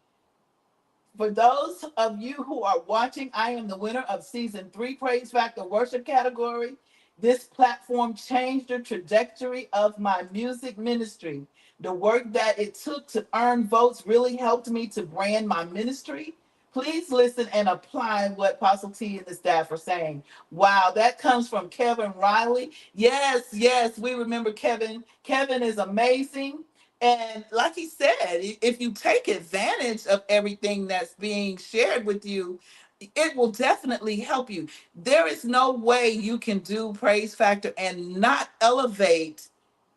Speaker 1: For those of you who are watching, I am the winner of season 3 Prayze Factor Worship category. This platform changed the trajectory of my music ministry. The work that it took to earn votes really helped me to brand my ministry. Please listen and apply what Apostle T and the staff are saying. Wow, that comes from Kevin Riley. Yes, yes, we remember Kevin. Kevin is amazing. And like he said, if you take advantage of everything that's being shared with you, it will definitely help you. There is no way you can do Prayze Factor and not elevate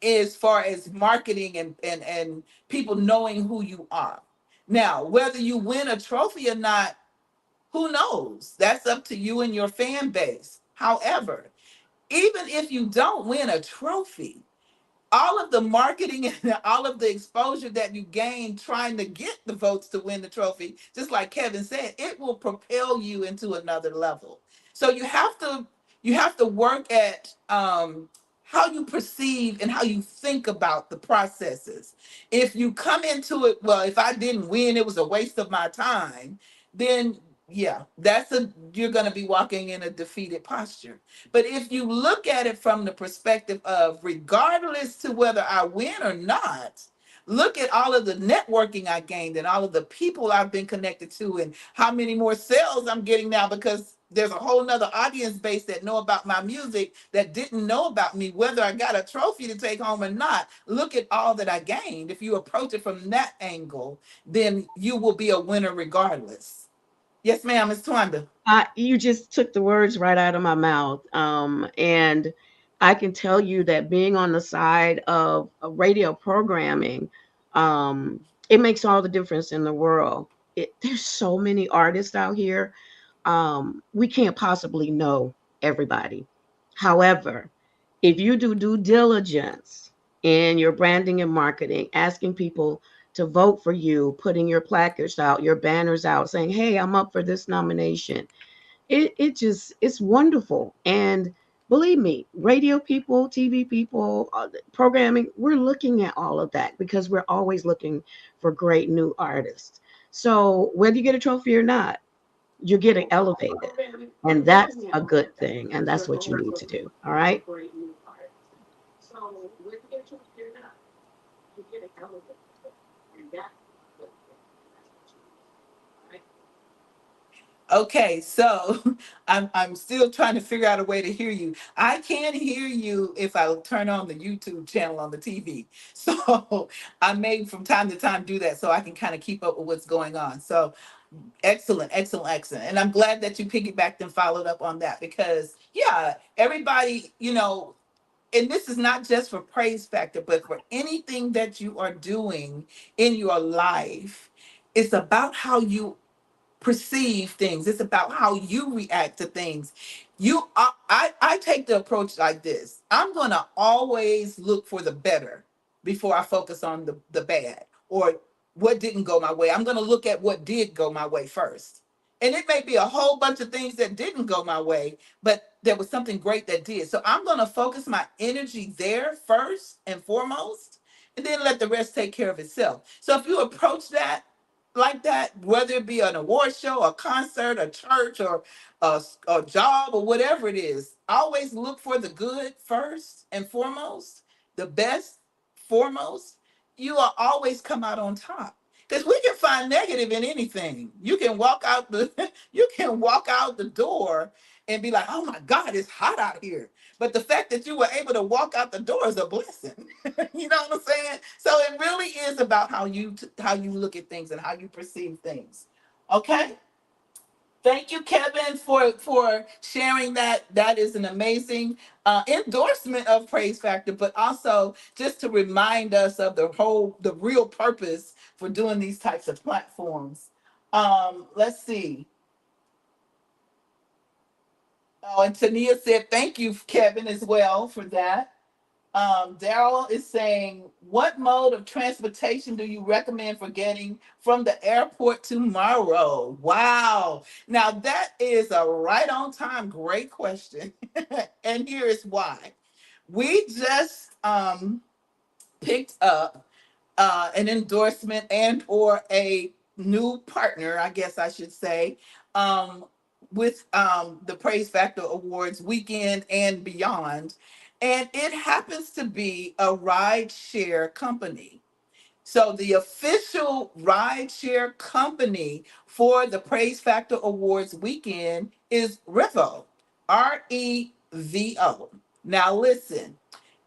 Speaker 1: as far as marketing and people knowing who you are. Now, whether you win a trophy or not, who knows? That's up to you and your fan base. However, even if you don't win a trophy, all of the marketing and all of the exposure that you gain trying to get the votes to win the trophy, just like Kevin said, it will propel you into another level. So you have to work at how you perceive and how you think about the processes. If you come into it, well, if I didn't win, it was a waste of my time, then yeah, you're going to be walking in a defeated posture. But if you look at it from the perspective of, regardless to whether I win or not, look at all of the networking I gained and all of the people I've been connected to and how many more sales I'm getting now, because there's a whole nother audience base that know about my music that didn't know about me, whether I got a trophy to take home or not. Look at all that I gained. If you approach it from that angle, then you will be a winner regardless. Yes, ma'am, it's Twanda.
Speaker 3: You just took the words right out of my mouth. And I can tell you that being on the side of radio programming, it makes all the difference in the world. There's so many artists out here. We can't possibly know everybody. However, if you do due diligence in your branding and marketing, asking people to vote for you, putting your placards out, your banners out, saying, "Hey, I'm up for this nomination." It just it's wonderful. And believe me, radio people, TV people, programming, we're looking at all of that because we're always looking for great new artists. So whether you get a trophy or not, you're getting elevated. And that's a good thing. And that's what you need to do. All right.
Speaker 1: Okay, so I'm still trying to figure out a way to hear you. I can hear you if I turn on the YouTube channel on the TV. So I may from time to time do that so I can kind of keep up with what's going on. So excellent, excellent, excellent. And I'm glad that you piggybacked and followed up on that because yeah, everybody, and this is not just for Praise Factor, but for anything that you are doing in your life, it's about how you perceive things. It's about how you react to things. I take the approach like this. I'm gonna always look for the better before I focus on the bad or what didn't go my way. I'm gonna look at what did go my way first. And it may be a whole bunch of things that didn't go my way, but there was something great that did. So I'm gonna focus my energy there first and foremost, and then let the rest take care of itself. So if you approach that like that, whether it be an award show, a concert, a church, or a job, or whatever it is, always look for the good first and foremost, the best foremost. You will always come out on top. Because we can find negative in anything. You can walk out the you can walk out the door and be like, "Oh my God, it's hot out here." But the fact that you were able to walk out the door is a blessing. You know what I'm saying? So it really is about how you look at things and how you perceive things. Okay. Thank you, Kevin, for sharing that. That is an amazing endorsement of Praise Factor, but also just to remind us of the real purpose for doing these types of platforms. Let's see. Oh, and Tania said thank you, Kevin, as well for that. Daryl is saying, what mode of transportation do you recommend for getting from the airport tomorrow? Wow. Now, that is a right on time, great question. And here is why. We just picked up an endorsement and or a new partner, I guess I should say, um, with the Praise Factor Awards weekend and beyond. And it happens to be a ride share company. So the official rideshare company for the Praise Factor Awards weekend is Revo, Revo. Now listen,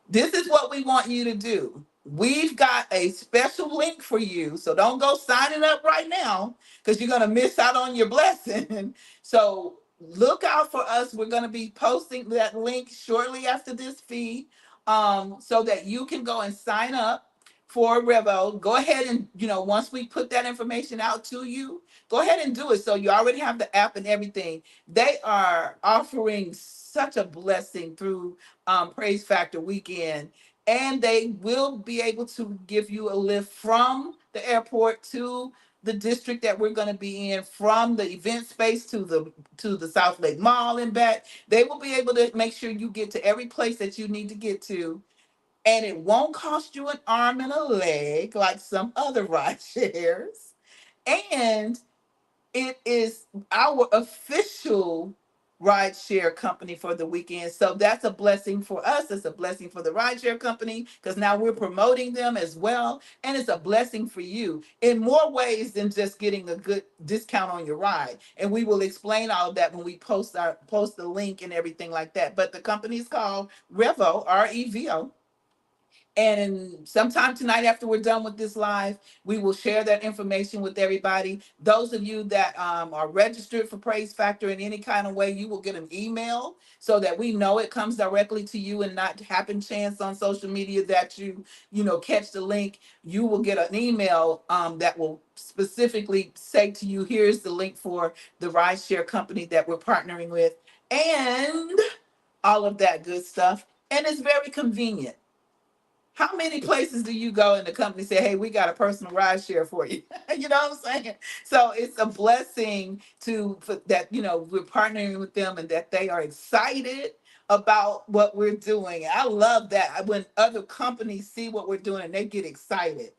Speaker 1: this is what we want you to do. We've got a special link for you. So don't go signing up right now because you're going to miss out on your blessing. So look out for us. We're going to be posting that link shortly after this feed so that you can go and sign up for Revo. Go ahead and, once we put that information out to you, go ahead and do it. So you already have the app and everything. They are offering such a blessing through Praise Factor weekend, and they will be able to give you a lift from the airport to the district that we're going to be in, from the event space to the South Lake Mall and back. They will be able to make sure you get to every place that you need to get to, and it won't cost you an arm and a leg like some other ride shares. And it is our official rideshare company for the weekend. So that's a blessing for us. It's a blessing for the rideshare company because now we're promoting them as well. And it's a blessing for you in more ways than just getting a good discount on your ride. And we will explain all of that when we post the link and everything like that. But the company is called Revo, Revo. And sometime tonight, after we're done with this live, we will share that information with everybody. Those of you that are registered for Praise Factor in any kind of way, you will get an email so that we know it comes directly to you and not happen chance on social media that catch the link. You will get an email that will specifically say to you, here's the link for the rideshare company that we're partnering with, and all of that good stuff. And it's very convenient. How many places do you go and the company say, hey, we got a personal ride share for you? You know what I'm saying? So it's a blessing to for that, we're partnering with them and that they are excited about what we're doing. I love that when other companies see what we're doing and they get excited.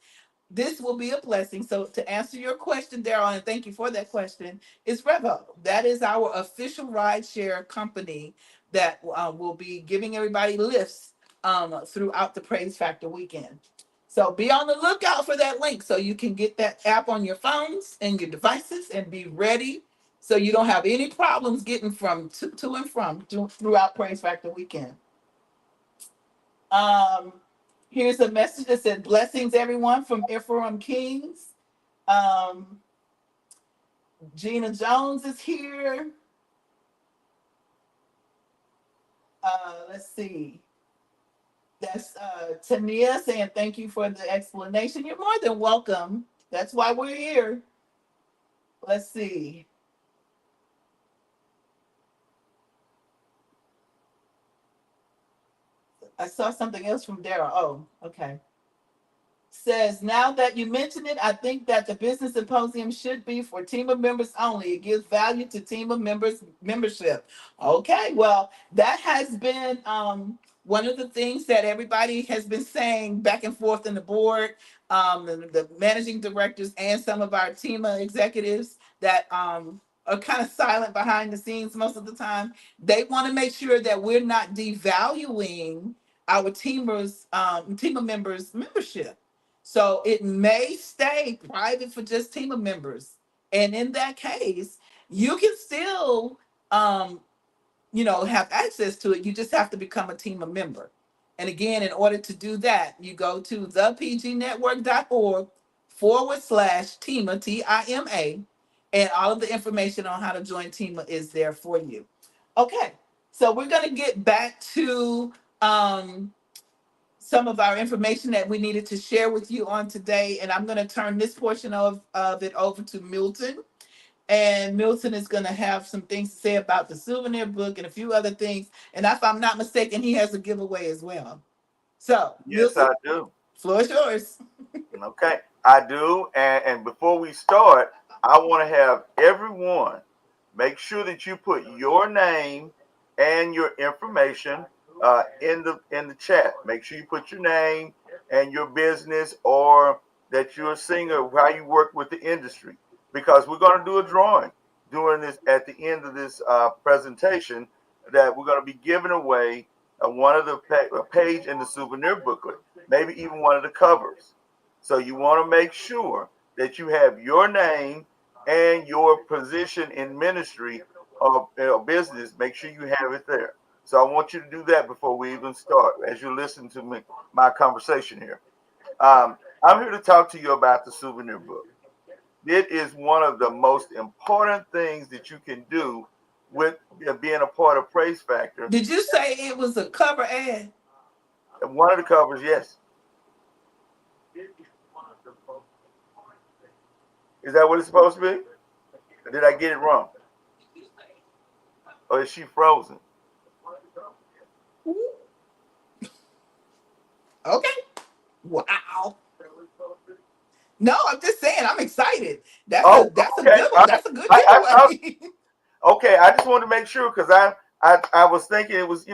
Speaker 1: This will be a blessing. So to answer your question, Daryl, and thank you for that question, is Revo. That is our official rideshare company that will be giving everybody lifts throughout the Prayze Factor weekend. So be on the lookout for that link so you can get that app on your phones and your devices and be ready so you don't have any problems getting from to and from throughout Prayze Factor weekend. Um, Here's a message that said, blessings, everyone, from Ephraim Kings. Um, Gina Jones is here. Let's see. That's Tania saying, thank you for the explanation. You're more than welcome. That's why we're here. Let's see. I saw something else from Daryl. Oh, okay. Says, now that you mention it, I think that the business symposium should be for team of members only. It gives value to team of members membership. Okay, well, that has been one of the things that everybody has been saying back and forth in the board, the managing directors and some of our team executives that are kind of silent behind the scenes most of the time. They want to make sure that we're not devaluing our team of members membership. So it may stay private for just team of members. And in that case, you can still have access to it. You just have to become a team of member. And again, in order to do that, you go to thepgnetwork.org/TIMA, TIMA, and all of the information on how to join TIMA is there for you. Okay, so we're going to get back to some of our information that we needed to share with you on today. And I'm going to turn this portion of it over to Milton. And Milton is going to have some things to say about the souvenir book and a few other things. And if I'm not mistaken, he has a giveaway as well. So,
Speaker 2: Yes,
Speaker 1: Milton,
Speaker 2: I do.
Speaker 1: floor is yours.
Speaker 2: Okay, I do. And before we start, I want to have everyone make sure that you put your name and your information in the chat. Make sure you put your name and your business, or that you're a singer, how you work with the industry, because we're going to do a drawing during this at the end of this presentation, that we're going to be giving away one of the a page in the souvenir booklet, maybe even one of the covers. So you want to make sure that you have your name and your position in ministry or business. Make sure you have it there. So I want you to do that before we even start, as you listen to my conversation here. I'm here to talk to you about the souvenir book. It is one of the most important things that you can do with being a part of Prayze Factor.
Speaker 1: Did you say it was a cover ad?
Speaker 2: One of the covers, yes. Is that what it's supposed to be? Or did I get it wrong? Or is she frozen?
Speaker 1: Okay. Wow. No, I'm just saying I'm excited. That's
Speaker 2: Oh,
Speaker 1: a that's a
Speaker 2: okay.
Speaker 1: good
Speaker 2: All
Speaker 1: one.
Speaker 2: right.
Speaker 1: That's a good
Speaker 2: I thought,
Speaker 1: giveaway.
Speaker 2: okay. I just wanted to make sure, because I was thinking it was,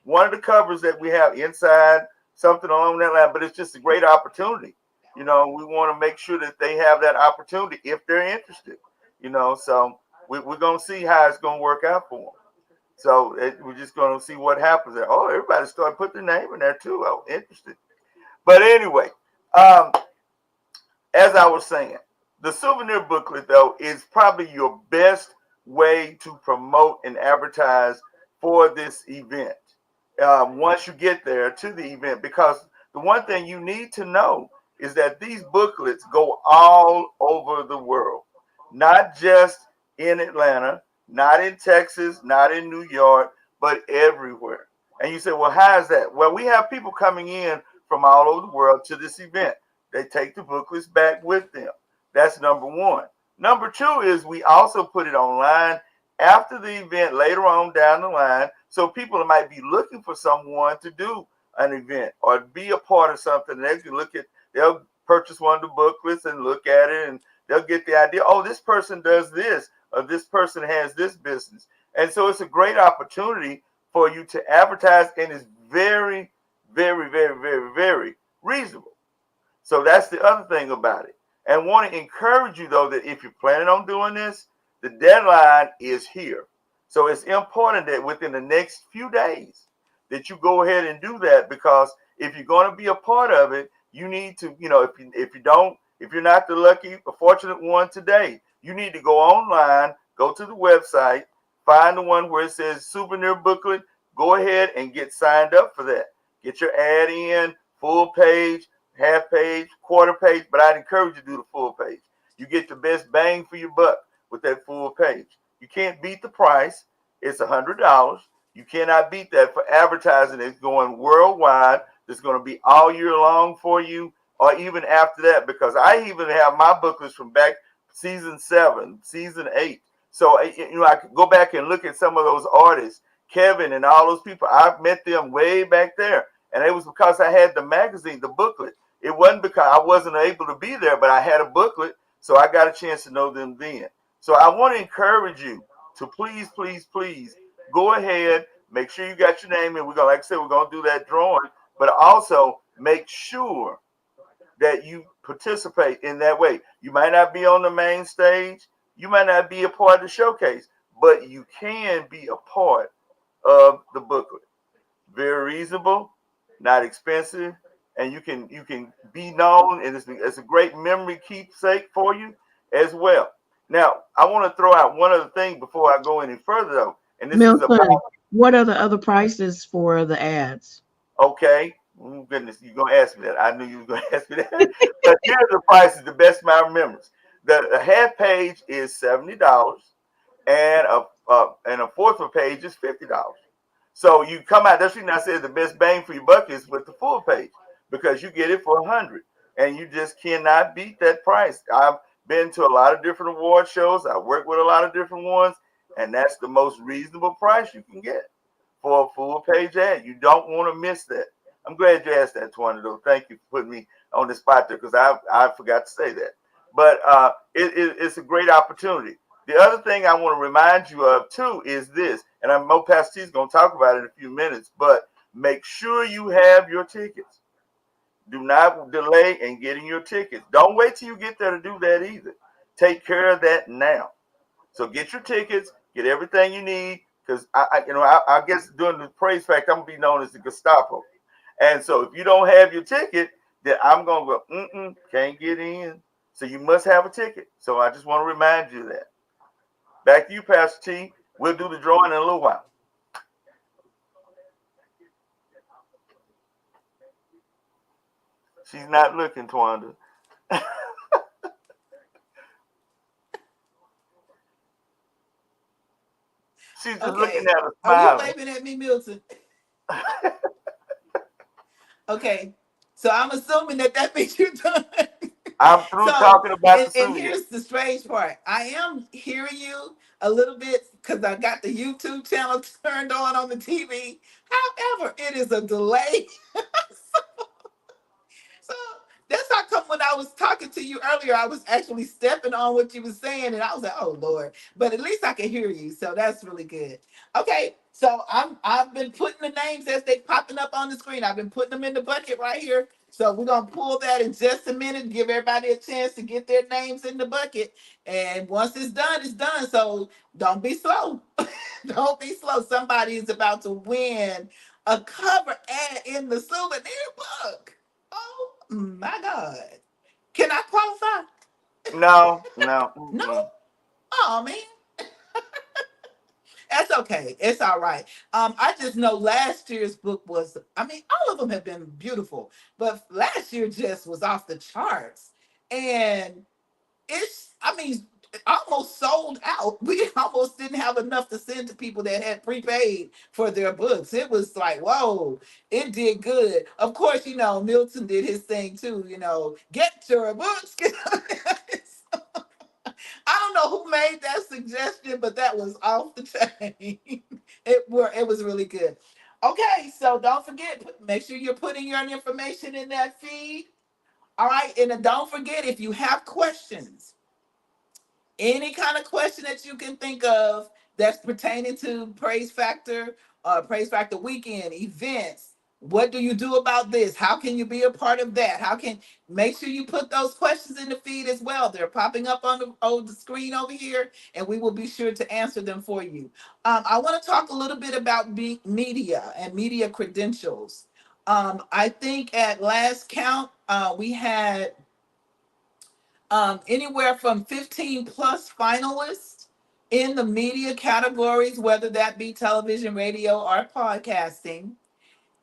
Speaker 2: one of the covers that we have inside, something along that line. But it's just a great opportunity. We want to make sure that they have that opportunity if they're interested. So we're gonna see how it's gonna work out for them. So we're just gonna see what happens there. Oh, everybody started putting their name in there too. Oh, interesting. But anyway, um, as I was saying, the souvenir booklet, though, is probably your best way to promote and advertise for this event. Once you get there to the event, because the one thing you need to know is that these booklets go all over the world, not just in Atlanta, not in Texas, not in New York, but everywhere. And you say, well, how is that? Well, we have people coming in from all over the world to this event. They take the booklets back with them. That's number one. Number two is we also put it online after the event later on down the line. So people might be looking for someone to do an event or be a part of something. They can look at, they'll purchase one of the booklets and look at it, and they'll get the idea. Oh, this person does this, or this person has this business, and so it's a great opportunity for you to advertise, and it's very, very, very, very, very reasonable. So that's the other thing about it. And want to encourage you though that if you're planning on doing this, the deadline is here. So it's important that within the next few days that you go ahead and do that, because if you're going to be a part of it, you need to, if you're not the lucky or fortunate one today, you need to go online, go to the website, find the one where it says souvenir booklet, go ahead and get signed up for that. Get your ad in, full page, half page, quarter page, but I'd encourage you to do the full page. You get the best bang for your buck with that full page. You can't beat the price. It's $100. You cannot beat that for advertising that's going worldwide, that's going to be all year long for you, or even after that, because I even have my booklets from back season 7, season 8. So, I could go back and look at some of those artists, Kevin and all those people. I've met them way back there. And it was because I had the magazine, the booklet. It wasn't because I wasn't able to be there, but I had a booklet, so I got a chance to know them then. So I want to encourage you to please, please, please go ahead, make sure you got your name, and we're gonna, like I said, we're gonna do that drawing, but also make sure that you participate in that way. You might not be on the main stage, you might not be a part of the showcase, but you can be a part of the booklet. Very reasonable, not expensive, and you can be known, and it's a great memory keepsake for you as well. Now, I want to throw out one other thing before I go any further, though, and this is about,
Speaker 3: Milton, what are the other prices for the ads?
Speaker 2: okay. Oh, goodness, you're gonna ask me that. I knew you were gonna ask me that. But here's the prices, the best my remembrance. The half page is $70, and a fourth of a page is $50. So you come out. That's the reason I said the best bang for your buck is with the full page, because you get it for 100, and you just cannot beat that price. I've been to a lot of different award shows. I work with a lot of different ones, and that's the most reasonable price you can get for a full page ad. You don't want to miss that. I'm glad you asked that, Tornado. Thank you for putting me on the spot there, because I forgot to say that. But it's a great opportunity. The other thing I want to remind you of too is this, and I know Pastor T is going to talk about it in a few minutes, but make sure you have your tickets. Do not delay in getting your tickets. Don't wait till you get there to do that either. Take care of that now. So get your tickets, get everything you need, because I guess during the Prayze Factor, I'm gonna be known as the Gestapo. And so if you don't have your ticket, then I'm gonna go, can't get in. So you must have a ticket. So I just want to remind you of that. Back to you, Pastor T. We'll do the drawing in a little while. She's not looking, Twanda. She's just looking
Speaker 1: Okay.
Speaker 2: at us,
Speaker 1: Are you
Speaker 2: smiling.
Speaker 1: waving at me, Milton? Okay. So I'm assuming that means you're done.
Speaker 2: I'm through
Speaker 1: So,
Speaker 2: talking about the
Speaker 1: and
Speaker 2: souvenir.
Speaker 1: here's the strange part. I am hearing you a little bit because I got the YouTube channel turned on the TV. However, it is a delay. So that's how come when I was talking to you earlier, I was actually stepping on what you were saying, and I was like, "Oh Lord!" But at least I can hear you, so that's really good. Okay, so I've been putting the names as they popping up on the screen. I've been putting them in the bucket right here. So we're gonna pull that in just a minute, give everybody a chance to get their names in the bucket. And once it's done, it's done. So don't be slow. Don't be slow. Somebody is about to win a cover ad in the souvenir book. Oh my God. Can I qualify?
Speaker 2: No, no.
Speaker 1: No.
Speaker 2: Mm-mm.
Speaker 1: Oh man. That's okay. It's all right. I just know last year's book was, I mean, all of them have been beautiful, but last year just was off the charts. And I mean, almost sold out. We almost didn't have enough to send to people that had prepaid for their books. It was like, whoa, it did good. Of course, Milton did his thing too, get your books. I don't know who made that suggestion, but that was off the chain. It was really good. Okay, so don't forget, make sure you're putting your information in that feed. All right, and then don't forget, if you have questions, any kind of question that you can think of that's pertaining to Prayze Factor weekend events. What do you do about this? How can you be a part of that? How can make sure you put those questions in the feed as well? They're popping up on the screen over here, and we will be sure to answer them for you. I want to talk a little bit about media and media credentials. I think at last count, we had anywhere from 15 plus finalists in the media categories, whether that be television, radio, or podcasting.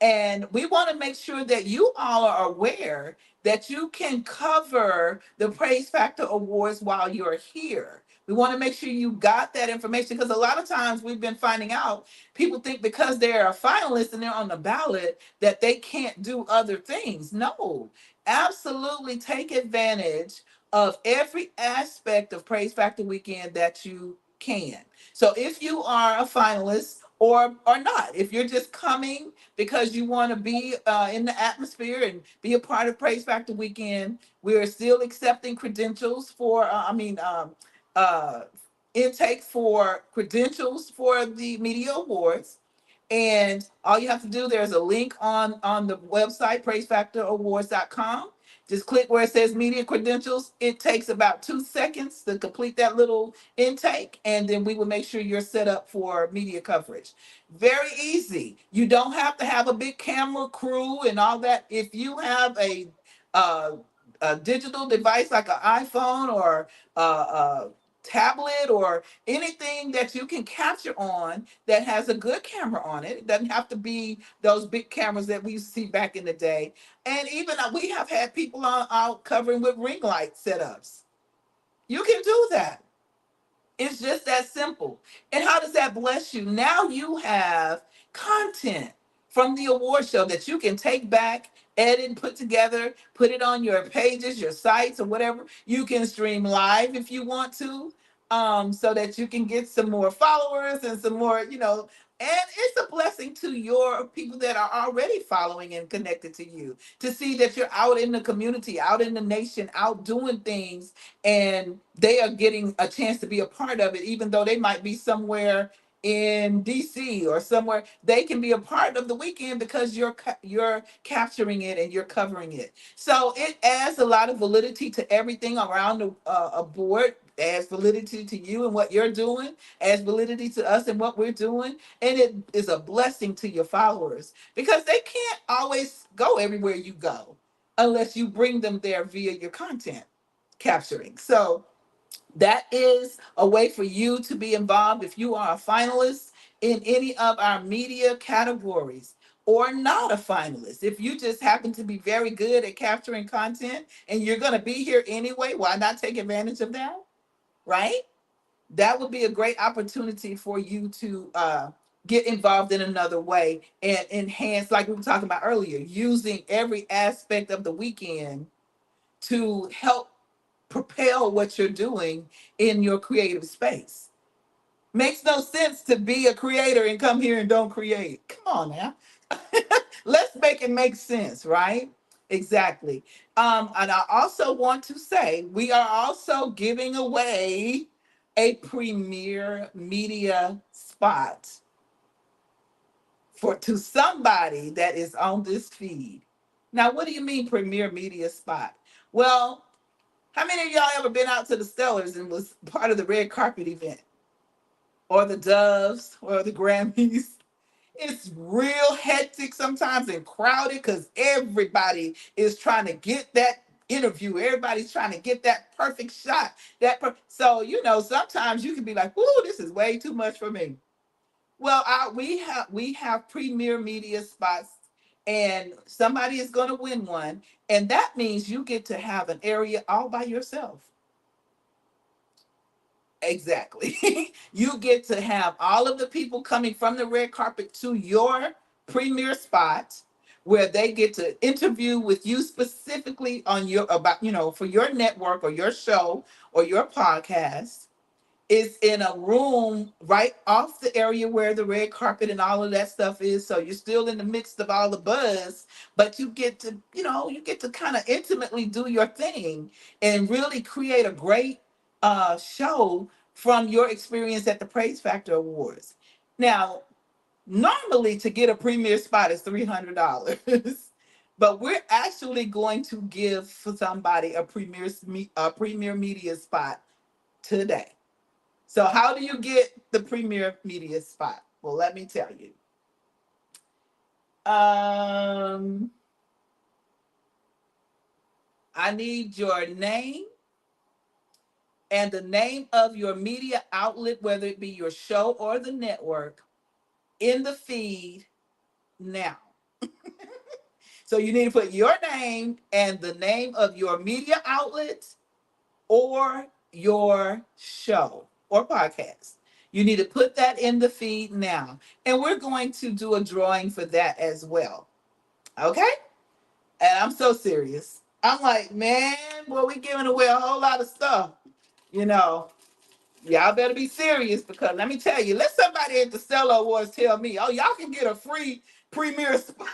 Speaker 1: And we want to make sure that you all are aware that you can cover the Prayze Factor Awards while you're here. We want to make sure you got that information because a lot of times we've been finding out people think because they're a finalist and they're on the ballot that they can't do other things. No, absolutely take advantage of every aspect of Prayze Factor Weekend that you can. So if you are a finalist or not, if you're just coming because you want to be in the atmosphere and be a part of Prayze Factor Weekend, we're still accepting credentials for, uh, intake for credentials for the media awards. And all you have to do, there's a link on the website, praisefactorawards.com. Just click where it says media credentials. It takes about 2 seconds to complete that little intake, and then we will make sure you're set up for media coverage. Very easy. You don't have to have a big camera crew and all that. If you have uh, a digital device like an iPhone or a tablet or anything that you can capture on that has a good camera on it. It doesn't have to be those big cameras that we see back in the day. And even we have had people out covering with ring light setups. You can do that. It's just that simple. And how does that bless you? Now you have content from the award show that you can take back, edit, put together, put it on your pages, your sites, or whatever. You can stream live if you want to, so that you can get some more followers and some more, and it's a blessing to your people that are already following and connected to you to see that you're out in the community, out in the nation, out doing things, and they are getting a chance to be a part of it, even though they might be somewhere in DC or somewhere. They can be a part of the weekend because you're capturing it and you're covering it. So it adds a lot of validity to everything around a board. Adds validity to you and what you're doing, adds validity to us and what we're doing, and it is a blessing to your followers because they can't always go everywhere you go unless you bring them there via your content capturing. So that is a way for you to be involved if you are a finalist in any of our media categories or not a finalist. If you just happen to be very good at capturing content and you're going to be here anyway, why not take advantage of that? Right? That would be a great opportunity for you to get involved in another way and enhance, like we were talking about earlier, using every aspect of the weekend to help propel what you're doing in your creative space. Makes no sense to be a creator and come here and don't create. Come on now. Let's make it make sense, right? Exactly. And I also want to say we are also giving away a premier media spot for to somebody that is on this feed. Now, what do you mean premier media spot? Well, how many of y'all ever been out to the Stellars and was part of the red carpet event or the Doves or the Grammys? It's real hectic sometimes and crowded because everybody is trying to get that interview. Everybody's trying to get that perfect shot. So sometimes you can be like, "Ooh, this is way too much for me." Well, we have premier media spots, and somebody is going to win one, and that means you get to have an area all by yourself. Exactly. You get to have all of the people coming from the red carpet to your premier spot where they get to interview with you specifically on your about, for your network or your show or your podcast. It's in a room right off the area where the red carpet and all of that stuff is. So you're still in the midst of all the buzz, but you get to, you get to kind of intimately do your thing and really create a great show from your experience at the Prayze Factor Awards. Now, normally to get a premiere spot is $300. But we're actually going to give for somebody a premier media spot today. So how do you get the premier media spot? Well, let me tell you. Um, I need your name and the name of your media outlet, whether it be your show or the network, in the feed now. So you need to put your name and the name of your media outlet or your show or podcast. You need to put that in the feed now. And we're going to do a drawing for that as well. Okay? And I'm so serious. I'm like, man, boy, we giving away a whole lot of stuff. You know, y'all better be serious because let me tell you, let somebody at the Stellar Awards tell me, oh, y'all can get a free premiere spot.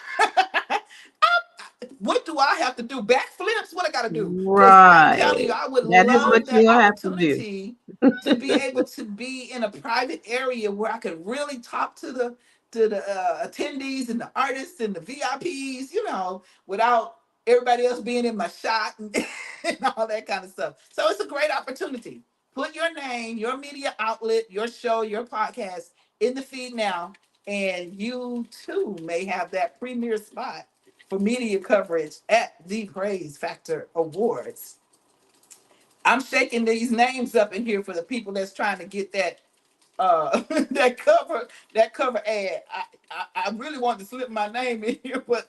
Speaker 1: What do I have to do? Backflips? What I got to do? Because I'm telling you,
Speaker 3: Right.
Speaker 1: I would
Speaker 3: That is what
Speaker 1: love that
Speaker 3: you'll have to do.
Speaker 1: opportunity to be able to be in a private area where I could really talk to the attendees and the artists and the VIPs, without everybody else being in my shot and, and all that kind of stuff. So it's a great opportunity. Put your name, your media outlet, your show, your podcast in the feed now, and you too may have that premier spot for media coverage at the Prayze Factor Awards. I'm shaking these names up in here for the people that's trying to get that that cover ad. I really want to slip my name in here, but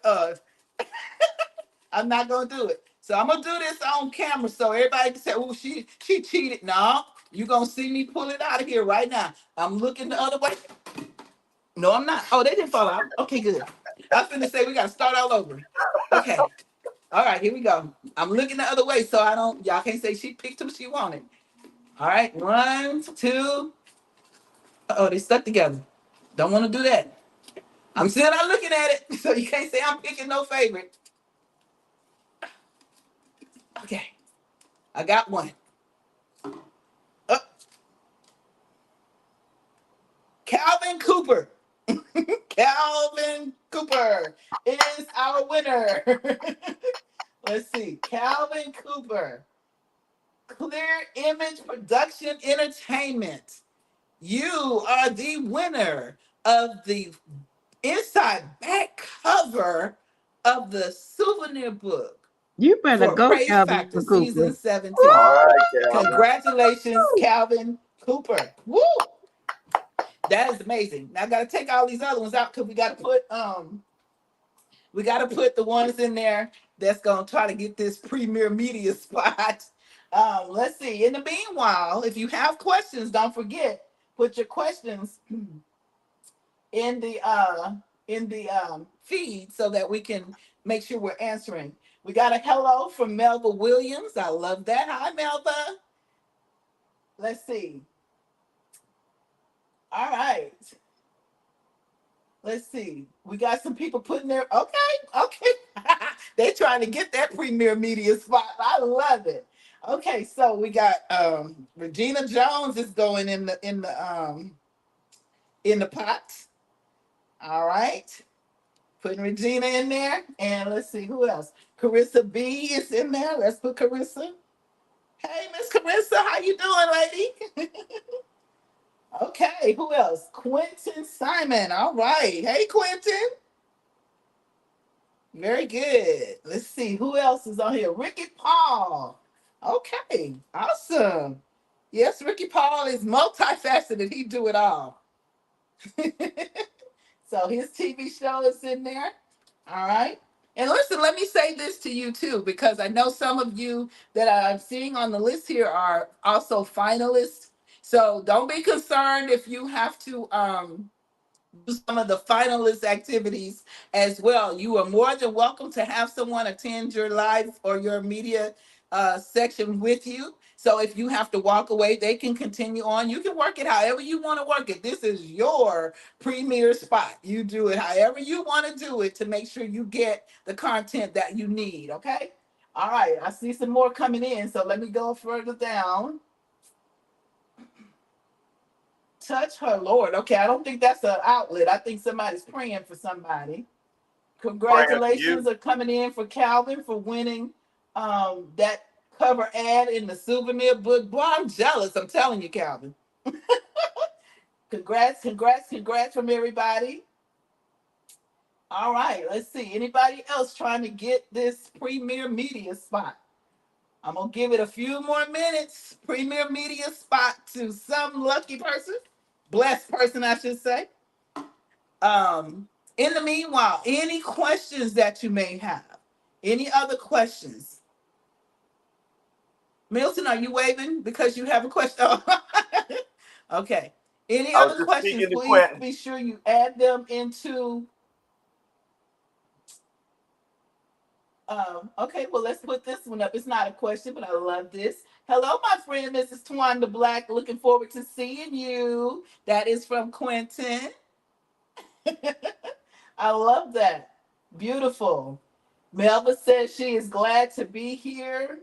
Speaker 1: I'm not gonna do it. So I'm gonna do this on camera so everybody can say, "Oh, she cheated." No, you gonna see me pull it out of here right now. I'm looking the other way. No, I'm not. Oh, they didn't fall out. Okay, good. I was finna say we gotta start all over. Okay. All right, here we go. I'm looking the other way so y'all can't say she picked who she wanted. All right, 1, 2. Oh, they stuck together. Don't want to do that. I'm still not looking at it, so you can't say I'm picking no favorite. Okay, I got one. Oh, Calvin Cooper. Calvin Cooper is our winner. Let's see. Calvin Cooper. Clear Image Production Entertainment. You are the winner of the inside back cover of the souvenir book
Speaker 3: You better
Speaker 1: for
Speaker 3: go,
Speaker 1: Prayze
Speaker 3: Calvin
Speaker 1: Factor
Speaker 3: Cooper.
Speaker 1: Season 17.
Speaker 2: All right, Calvin.
Speaker 1: Congratulations, Calvin Cooper. Woo! That is amazing. Now I gotta take all these other ones out because we gotta put the ones in there that's gonna try to get this premier media spot. Let's see. In the meanwhile, if you have questions, don't forget, put your questions in the feed so that we can make sure we're answering. We got a hello from Melba Williams. I love that. Hi, Melba. Let's see. All right. Let's see. We got some people putting their okay. They're trying to get that premier media spot. I love it. Okay, so we got Regina Jones is going in the pot. All right. Putting Regina in there. And let's see who else. Carissa B is in there. Let's put Carissa. Hey, Miss Carissa, how you doing, lady? Okay, who else? Quentin Simon. All right. Hey, Quentin. Very good. Let's see who else is on here. Ricky Paul. Okay, awesome. Yes, Ricky Paul is multifaceted. He do it all. So his TV show is in there. All right. And listen, let me say this to you too, because I know some of you that I'm seeing on the list here are also finalists. So don't be concerned if you have to do some of the finalist activities as well. You are more than welcome to have someone attend your live or your media section with you. So if you have to walk away, they can continue on. You can work it however you want to work it. This is your premier spot. You do it however you want to do it to make sure you get the content that you need. Okay. All right. I see some more coming in. So let me go further down. Touch her, Lord. Okay. I don't think that's an outlet. I think somebody's praying for somebody.
Speaker 2: Praying for you.
Speaker 1: Congratulations are coming in for Calvin for winning that cover ad in the souvenir book. Boy, I'm jealous. I'm telling you, Calvin. Congrats, congrats, congrats from everybody. All right, let's see. Anybody else trying to get this premier media spot? I'm gonna give it a few more minutes. Premier media spot to some lucky person, blessed person, I should say. In the meanwhile, any questions that you may have, any other questions? Milton, are you waving because you have a question? Oh, okay. Any
Speaker 2: I was
Speaker 1: other
Speaker 2: just
Speaker 1: questions?
Speaker 2: speaking to
Speaker 1: Please
Speaker 2: Quentin.
Speaker 1: be sure you add them into. Okay, well, let's put this one up. It's not a question, but I love this. Hello, my friend, Mrs. Twanda Black. Looking forward to seeing you. That is from Quentin. I love that. Beautiful. Melba says she is glad to be here.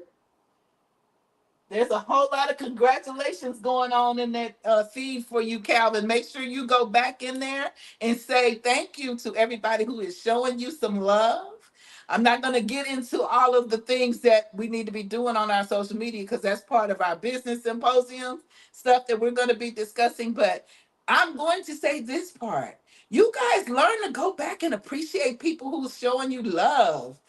Speaker 1: There's a whole lot of congratulations going on in that feed for you, Calvin. Make sure you go back in there and say thank you to everybody who is showing you some love. I'm not going to get into all of the things that we need to be doing on our social media because that's part of our business symposium stuff that we're going to be discussing. But I'm going to say this part. You guys learn to go back and appreciate people who's showing you love.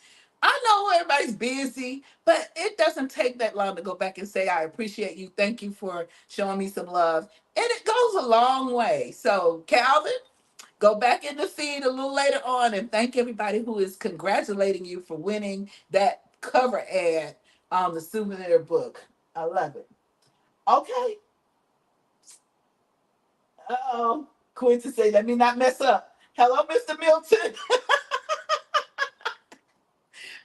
Speaker 1: I know everybody's busy, but it doesn't take that long to go back and say, I appreciate you. Thank you for showing me some love. And it goes a long way. So, Calvin, go back in the feed a little later on and thank everybody who is congratulating you for winning that cover ad on the souvenir book. I love it. Okay. Uh-oh. Quincy say, let me not mess up. Hello, Mr. Milton.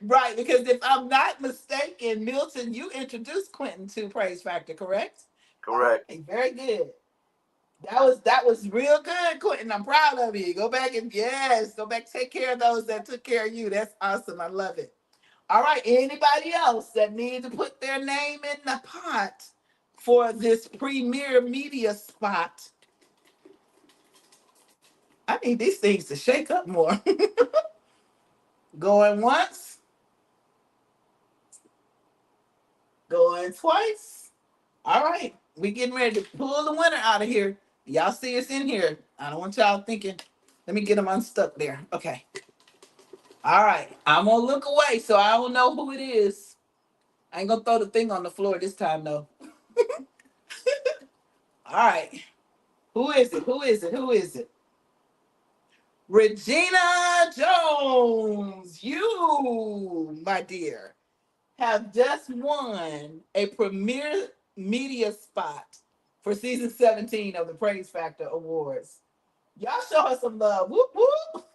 Speaker 1: Right, because if I'm not mistaken, Milton, you introduced Quentin to Prayze Factor, correct? All
Speaker 2: Correct.
Speaker 1: right, very good. That was real good, Quentin. I'm proud of you. Go back and yes, go back, take care of those that took care of you. That's awesome. I love it. All right, anybody else that needs to put their name in the pot for this premier media spot? I need these things to shake up more. Going once, going twice. All right, we getting ready to pull the winner out of here. Y'all see us in here. I don't want y'all thinking. Let me get them unstuck there. Okay. All right. I'm gonna look away so I don't know who it is. I ain't gonna throw the thing on the floor this time though. All right. Who is it? Who is it? Who is it? Regina Jones. You, my dear, have just won a premier media spot for season 17 of the Prayze Factor Awards. Y'all show her some love. Whoop whoop.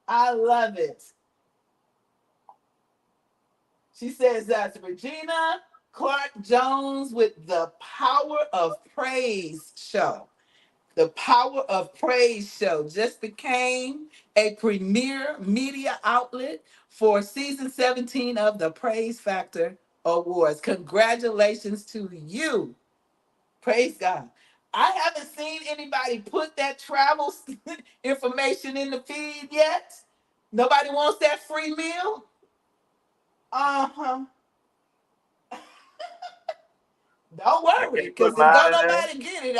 Speaker 1: I love it. She says that's Regina Clark Jones with the Power of Praise show. The Power of Praise show just became a premier media outlet for season 17 of the Prayze Factor Awards. Congratulations to you. Praise God. I haven't seen anybody put that travel information in the feed yet. Nobody wants that free meal? Uh-huh. Don't
Speaker 2: I
Speaker 1: worry,
Speaker 2: can't put
Speaker 1: because if
Speaker 2: mine
Speaker 1: don't
Speaker 2: in there.
Speaker 1: nobody get it,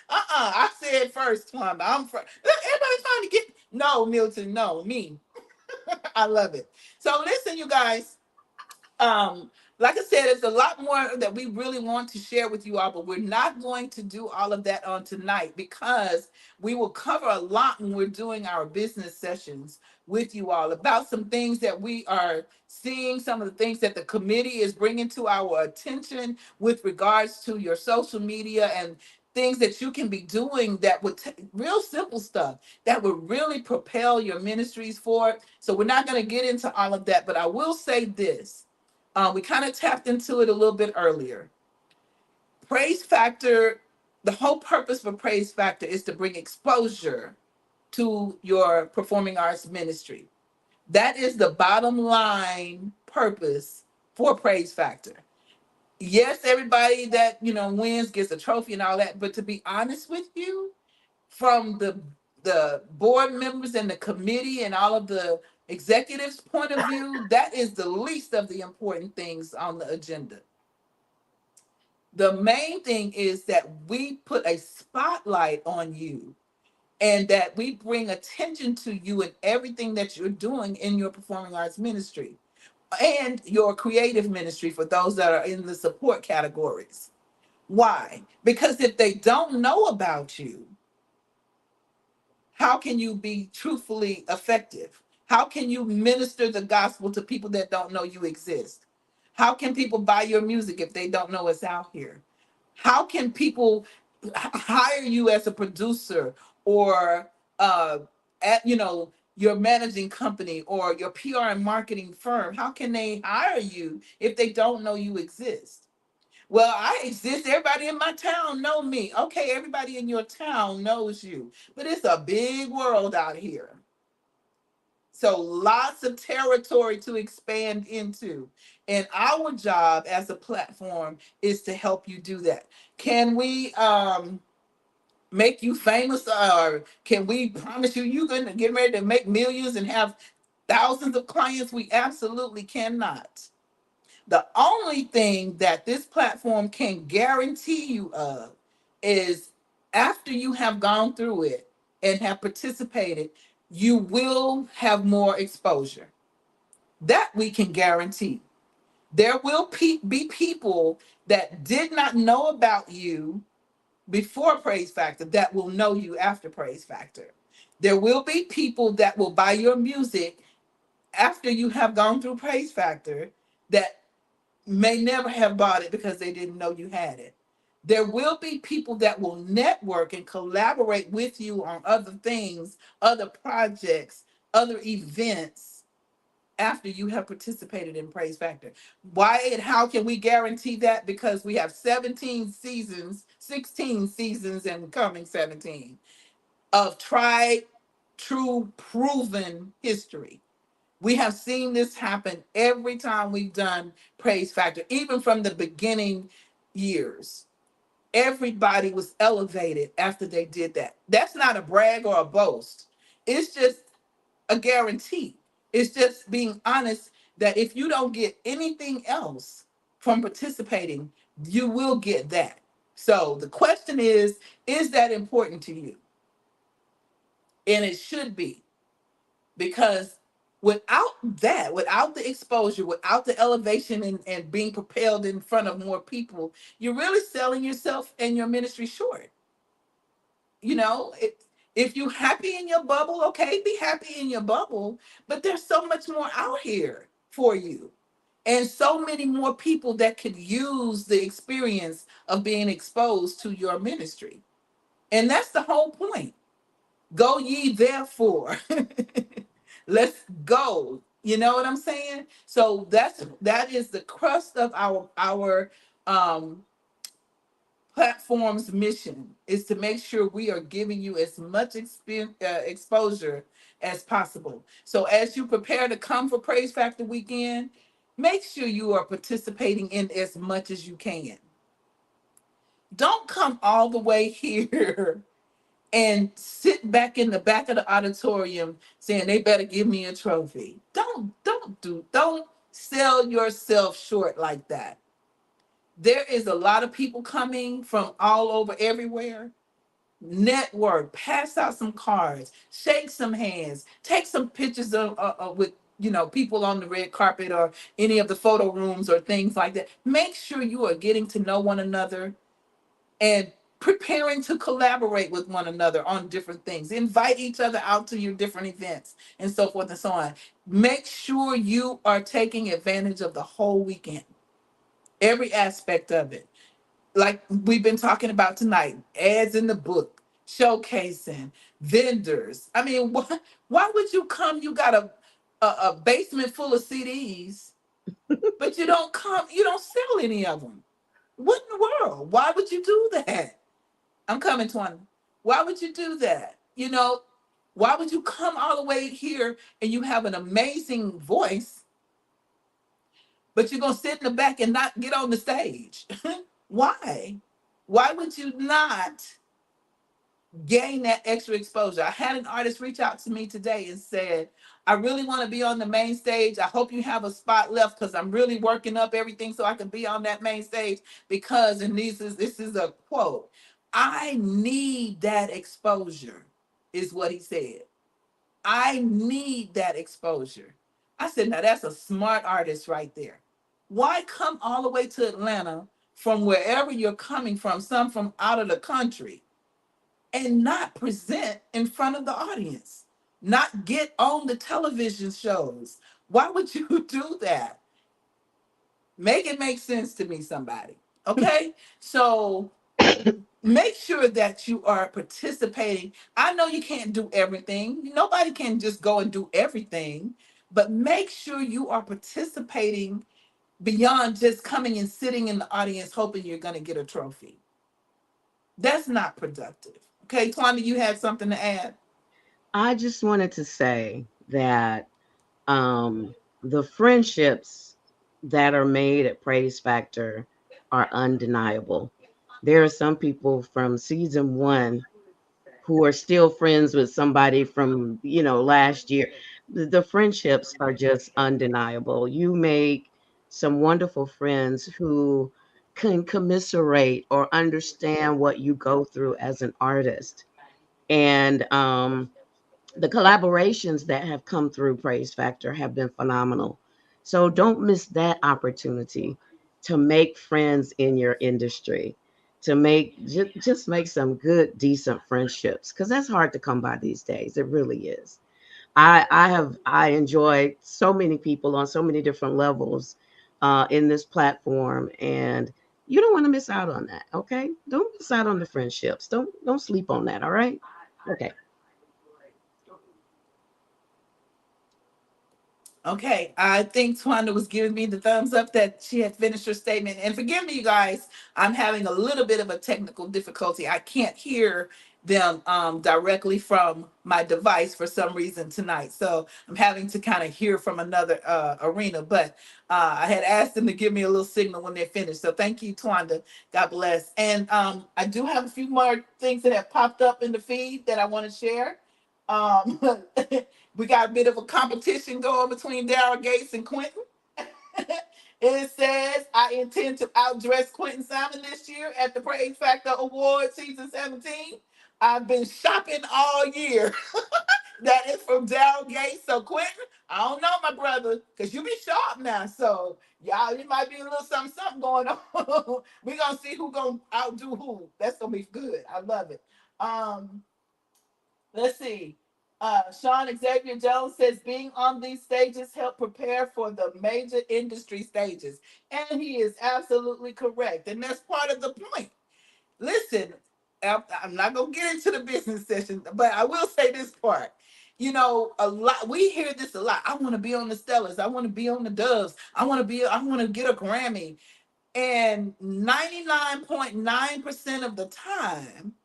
Speaker 1: I said first, Twanda. I'm first. Everybody's trying to get no, Milton, no, me. I love it. So listen, you guys. Like I said, there's a lot more that we really want to share with you all, but we're not going to do all of that on tonight because we will cover a lot when we're doing our business sessions with you all about some things that we are seeing, some of the things that the committee is bringing to our attention with regards to your social media and things that you can be doing that would real simple stuff that would really propel your ministries forward. So we're not going to get into all of that, but I will say this. We kind of tapped into it a little bit earlier. Prayze Factor, the whole purpose for Prayze Factor is to bring exposure to your performing arts ministry. That is the bottom line purpose for Prayze Factor. Yes, everybody that wins gets a trophy and all that, but to be honest with you, from the board members and the committee and all of the executives' point of view, that is the least of the important things on the agenda. The main thing is that we put a spotlight on you and that we bring attention to you and everything that you're doing in your performing arts ministry and your creative ministry for those that are in the support categories. Why? Because if they don't know about you, how can you be truthfully effective? How can you minister the gospel to people that don't know you exist? How can people buy your music if they don't know it's out here? How can people hire you as a producer or at your managing company or your PR and marketing firm? How can they hire you if they don't know you exist? Well, I exist. Everybody in my town know me. Okay, everybody in your town knows you, but it's a big world out here. So lots of territory to expand into. And our job as a platform is to help you do that. Can we make you famous, or can we promise you're going to get ready to make millions and have thousands of clients? We absolutely cannot. The only thing that this platform can guarantee you of is after you have gone through it and have participated, you will have more exposure. That we can guarantee. There will be people that did not know about you before Prayze Factor that will know you after Prayze Factor. There will be people that will buy your music after you have gone through Prayze Factor that may never have bought it because they didn't know you had it. There will be people that will network and collaborate with you on other things, other projects, other events after you have participated in Prayze Factor. Why and how can we guarantee that? Because we have 17 seasons, 16 seasons, and coming 17 of tried, true, proven history. We have seen this happen every time we've done Prayze Factor, even from the beginning years. Everybody was elevated after they did that. That's not a brag or a boast. It's just a guarantee. It's just being honest that if you don't get anything else from participating, you will get that. So the question is that important to you? And it should be, because without that, without the exposure, without the elevation and being propelled in front of more people, you're really selling yourself and your ministry short. If you're happy in your bubble, okay, be happy in your bubble, but there's so much more out here for you. And so many more people that could use the experience of being exposed to your ministry. And that's the whole point. Go ye therefore. Let's go. You know what I'm saying? So that is the crust of our um platform's mission, is to make sure we are giving you as much exposure as possible. So as you prepare to come for Prayze Factor weekend, make sure you are participating in as much as you can. Don't come all the way here and sit back in the back of the auditorium saying they better give me a trophy. Don't sell yourself short like that. There is a lot of people coming from all over everywhere. Network, pass out some cards, shake some hands, take some pictures with people on the red carpet or any of the photo rooms or things like that. Make sure you are getting to know one another and preparing to collaborate with one another on different things. Invite each other out to your different events and so forth and so on. Make sure you are taking advantage of the whole weekend, every aspect of it. Like we've been talking about tonight, ads in the book, showcasing, vendors. I mean, why would you come? You got a basement full of CDs but you don't sell any of them. What in the world? Why would you do that? I'm coming, Twan. Why would you do that? Why would you come all the way here and you have an amazing voice, but you're gonna sit in the back and not get on the stage? Why? Why would you not gain that extra exposure? I had an artist reach out to me today and said, I really want to be on the main stage. I hope you have a spot left because I'm really working up everything so I can be on that main stage because, and this is a quote, I need that exposure, is what he said. I need that exposure. I said, now that's a smart artist right there. Why come all the way to Atlanta from wherever you're coming from, some from out of the country, and not present in front of the audience, not get on the television shows? Why would you do that? Make it make sense to me, somebody. Okay? So make sure that you are participating. I know you can't do everything. Nobody can just go and do everything, but make sure you are participating beyond just coming and sitting in the audience hoping you're going to get a trophy. That's not productive. Okay, Tawanda, you had something to add?
Speaker 3: I just wanted to say that the friendships that are made at Praise Factor are undeniable. There are some people from season one who are still friends with somebody from, last year. The friendships are just undeniable. You make some wonderful friends who can commiserate or understand what you go through as an artist. And the collaborations that have come through Praise Factor have been phenomenal. So don't miss that opportunity to make friends in your industry, to just make some good, decent friendships, because that's hard to come by these days. It really is. I enjoy so many people on so many different levels in this platform, and you don't want to miss out on that. Okay, don't miss out on the friendships. Don't sleep on that. All right. Okay.
Speaker 1: Okay, I think Twanda was giving me the thumbs up that she had finished her statement. And forgive me, you guys, I'm having a little bit of a technical difficulty. I can't hear them directly from my device for some reason tonight. So I'm having to kind of hear from another arena. But I had asked them to give me a little signal when they're finished. So thank you, Twanda. God bless. And I do have a few more things that have popped up in the feed that I want to share. Um, we got a bit of a competition going between Daryl Gates and Quentin. It says, I intend to outdress Quentin Simon this year at the Prayze Factor Awards season 17. I've been shopping all year. That is from Daryl Gates. So Quentin, I don't know, my brother, because you be sharp now. So y'all, you might be a little something, something going on. We're gonna see who gonna outdo who. That's gonna be good. I love it. Um, let's see. Sean Xavier Jones says being on these stages help prepare for the major industry stages. And he is absolutely correct. And that's part of the point. Listen, I'm not going to get into the business session, but I will say this part. A lot, we hear this a lot. I want to be on the Stellars. I want to be on the Doves. I want to get a Grammy. And 99.9% of the time,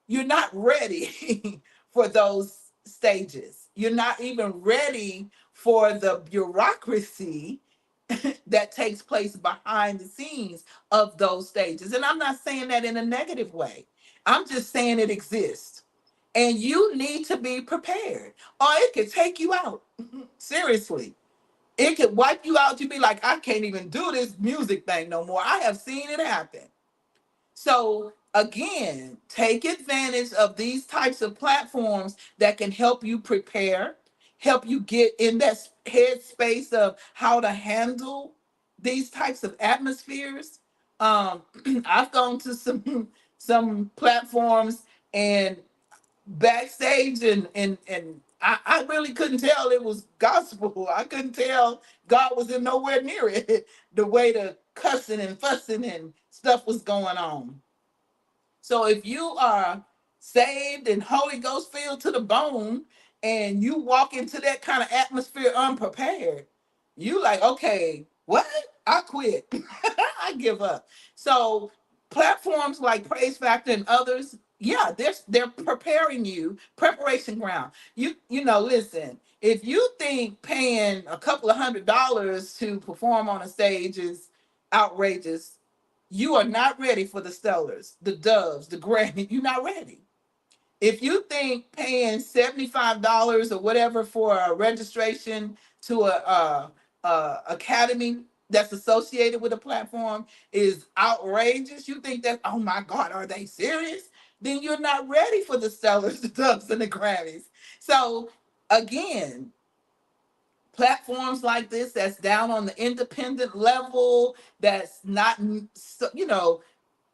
Speaker 1: you're not ready for those stages. You're not even ready for the bureaucracy that takes place behind the scenes of those stages. And I'm not saying that in a negative way. I'm just saying it exists. And you need to be prepared, or it could take you out. Seriously. It could wipe you out. You'd be like, I can't even do this music thing no more. I have seen it happen. So again, take advantage of these types of platforms that can help you prepare, help you get in that headspace of how to handle these types of atmospheres. I've gone to some platforms and backstage and I really couldn't tell it was gospel. I couldn't tell God was in nowhere near it. The way the cussing and fussing and stuff was going on. So if you are saved and Holy Ghost filled to the bone and you walk into that kind of atmosphere unprepared, you like, okay, What? I quit. I give up. So platforms like Praise Factor and others, yeah, they're preparing you, preparation ground. Listen, if you think paying a couple of $100 to perform on a stage is outrageous, you are not ready for the Stellars, the Doves, the Grammy. You're not ready. If you think paying $75 or whatever for a registration to a academy that's associated with a platform is outrageous, you think that, oh my God, are they serious? Then you're not ready for the Stellars, the Dubs, and the Grammys. So again, platforms like this that's down on the independent level, that's not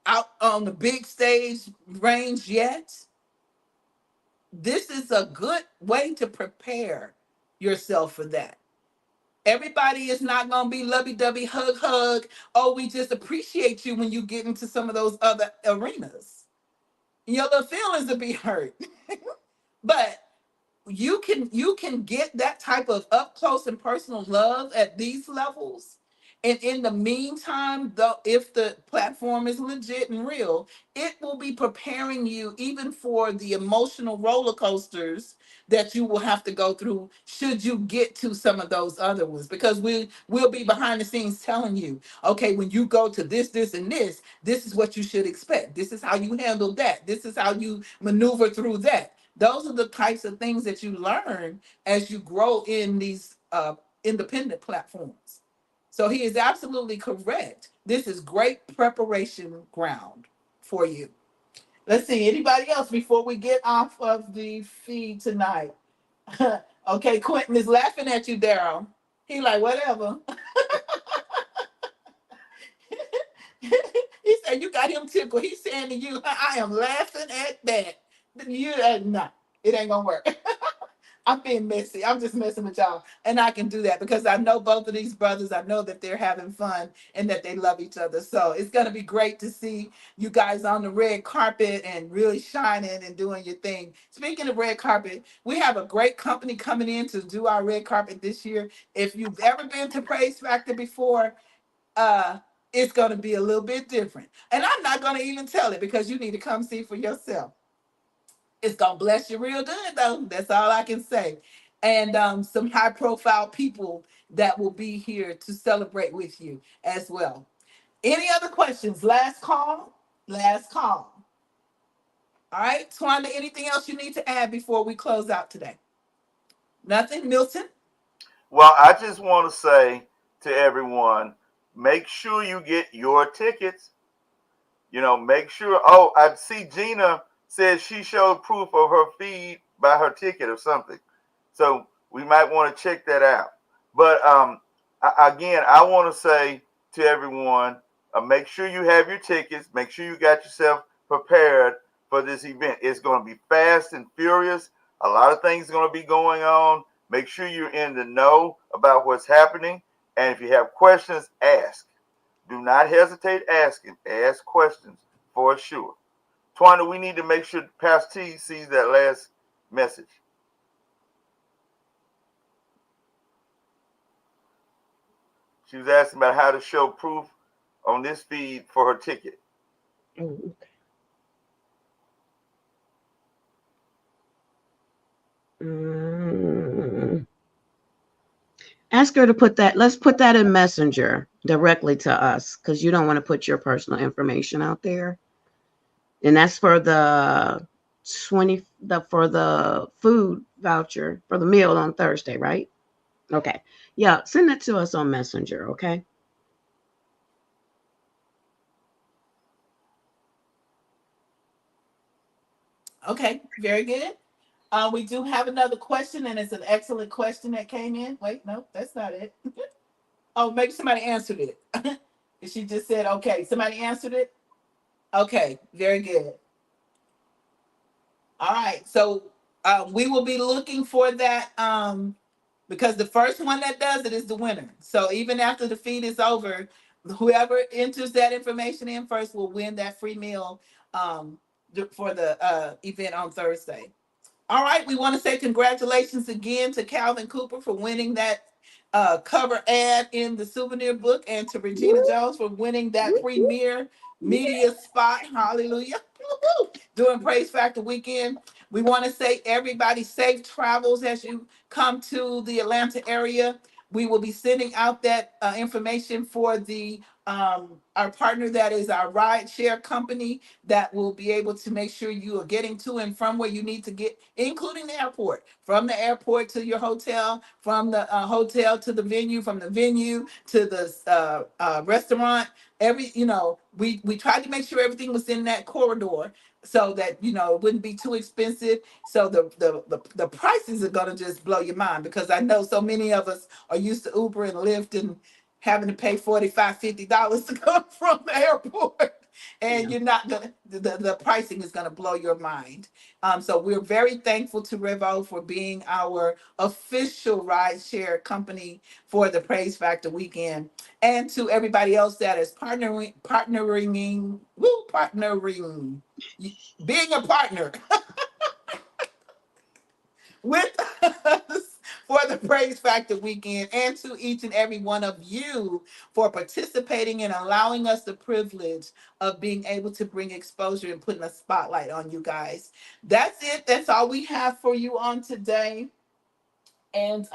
Speaker 1: out on the big stage range yet, this is a good way to prepare yourself for that. Everybody is not going to be lovey-dovey, hug, hug. Oh, we just appreciate you when you get into some of those other arenas. Your little feelings will be hurt. But you can get that type of up close and personal love at these levels. And in the meantime, though, if the platform is legit and real, it will be preparing you even for the emotional roller coasters that you will have to go through should you get to some of those other ones, because we'll be behind the scenes telling you, okay, when you go to this and this is what you should expect, this is how you handle that, this is how you maneuver through that. Those are the types of things that you learn as you grow in these independent platforms. So he is absolutely correct. This is great preparation ground for you. Let's see, anybody else before we get off of the feed tonight? Okay, Quentin is laughing at you, Daryl. He like, whatever. He said, you got him tickled. He's saying to you, I am laughing at that. You, no, it ain't gonna work. I'm being messy. I'm just messing with y'all. And I can do that because I know both of these brothers. I know that they're having fun and that they love each other. So it's going to be great to see you guys on the red carpet and really shining and doing your thing. Speaking of red carpet, we have a great company coming in to do our red carpet this year. If you've ever been to Prayze Factor before, uh, it's going to be a little bit different. And I'm not going to even tell it because you need to come see for yourself. It's gonna bless you real good though. That's all I can say. And some high profile people that will be here to celebrate with you as well. Any other questions? Last call. Last call. All right, Twanda, anything else you need to add before we close out today? Nothing, Milton?
Speaker 2: Well, I just want to say to everyone, make sure you get your tickets. Make sure. Oh, I see Gina says she showed proof of her feed by her ticket or something. So we might want to check that out. But again, I want to say to everyone, make sure you have your tickets. Make sure you got yourself prepared for this event. It's going to be fast and furious. A lot of things are going to be going on. Make sure you're in the know about what's happening. And if you have questions, ask. Do not hesitate asking. Ask questions for sure. Twana, we need to make sure Pastor T sees that last message. She was asking about how to show proof on this feed for her ticket.
Speaker 3: Oh, mm. Ask her to put that. Let's put that in Messenger directly to us because you don't want to put your personal information out there. And that's for the 20 for the food voucher for the meal on Thursday, right? Okay. Yeah, send it to us on Messenger, okay?
Speaker 1: Okay, very good. We do have another question, and it's an excellent question that came in. Wait, no, that's not it. Oh, maybe somebody answered it. She just said, okay, somebody answered it. Okay, very good. All right, so we will be looking for that because the first one that does it is the winner. So even after the feed is over, whoever enters that information in first will win that free meal for the event on Thursday. All right, we want to say congratulations again to Calvin Cooper for winning that cover ad in the souvenir book, and to Regina
Speaker 3: Woo,
Speaker 1: Jones for winning that
Speaker 3: woo, woo.
Speaker 1: premier
Speaker 3: Yeah.
Speaker 1: media spot. Hallelujah. Woo-hoo. During Praise Factor weekend. We want to say everybody safe travels as you come to the Atlanta area. We will be sending out that information for the our partner that is our ride share company that will be able to make sure you are getting to and from where you need to get, including the airport, from the airport to your hotel, from the hotel to the venue, from the venue to the restaurant. We tried to make sure everything was in that corridor so that it wouldn't be too expensive. So the prices are gonna just blow your mind, because I know so many of us are used to Uber and Lyft and having to pay $45-$50 to come from the airport. And
Speaker 3: Yeah.
Speaker 1: you're not gonna the pricing is gonna blow your mind. So we're very thankful to Revo for being our official ride share company for the Praise Factor weekend, and to everybody else that is partnering, being a partner with us for the Praise Factor weekend, and to each and every one of you for participating and allowing us the privilege of being able to bring exposure and putting a spotlight on you guys. That's it. That's all we have for you on today. And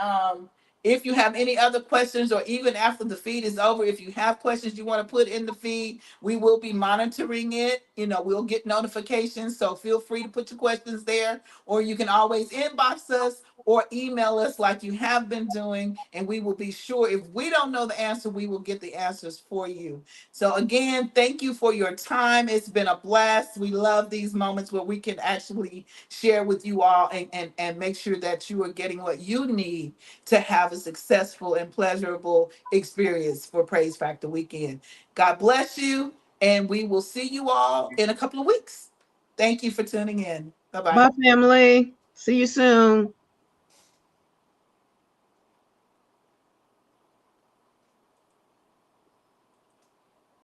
Speaker 1: if you have any other questions, or even after the feed is over, if you have questions you want to put in the feed, we will be monitoring it. We'll get notifications. So feel free to put your questions there, or you can always inbox us or email us like you have been doing. And we will be sure, if we don't know the answer, we will get the answers for you. So again, thank you for your time. It's been a blast. We love these moments where we can actually share with you all, and make sure that you are getting what you need to have a successful and pleasurable experience for Praise Factor weekend. God bless you, and we will see you all in a couple of weeks. Thank you for tuning in. Bye bye.
Speaker 3: Bye, family. See you soon.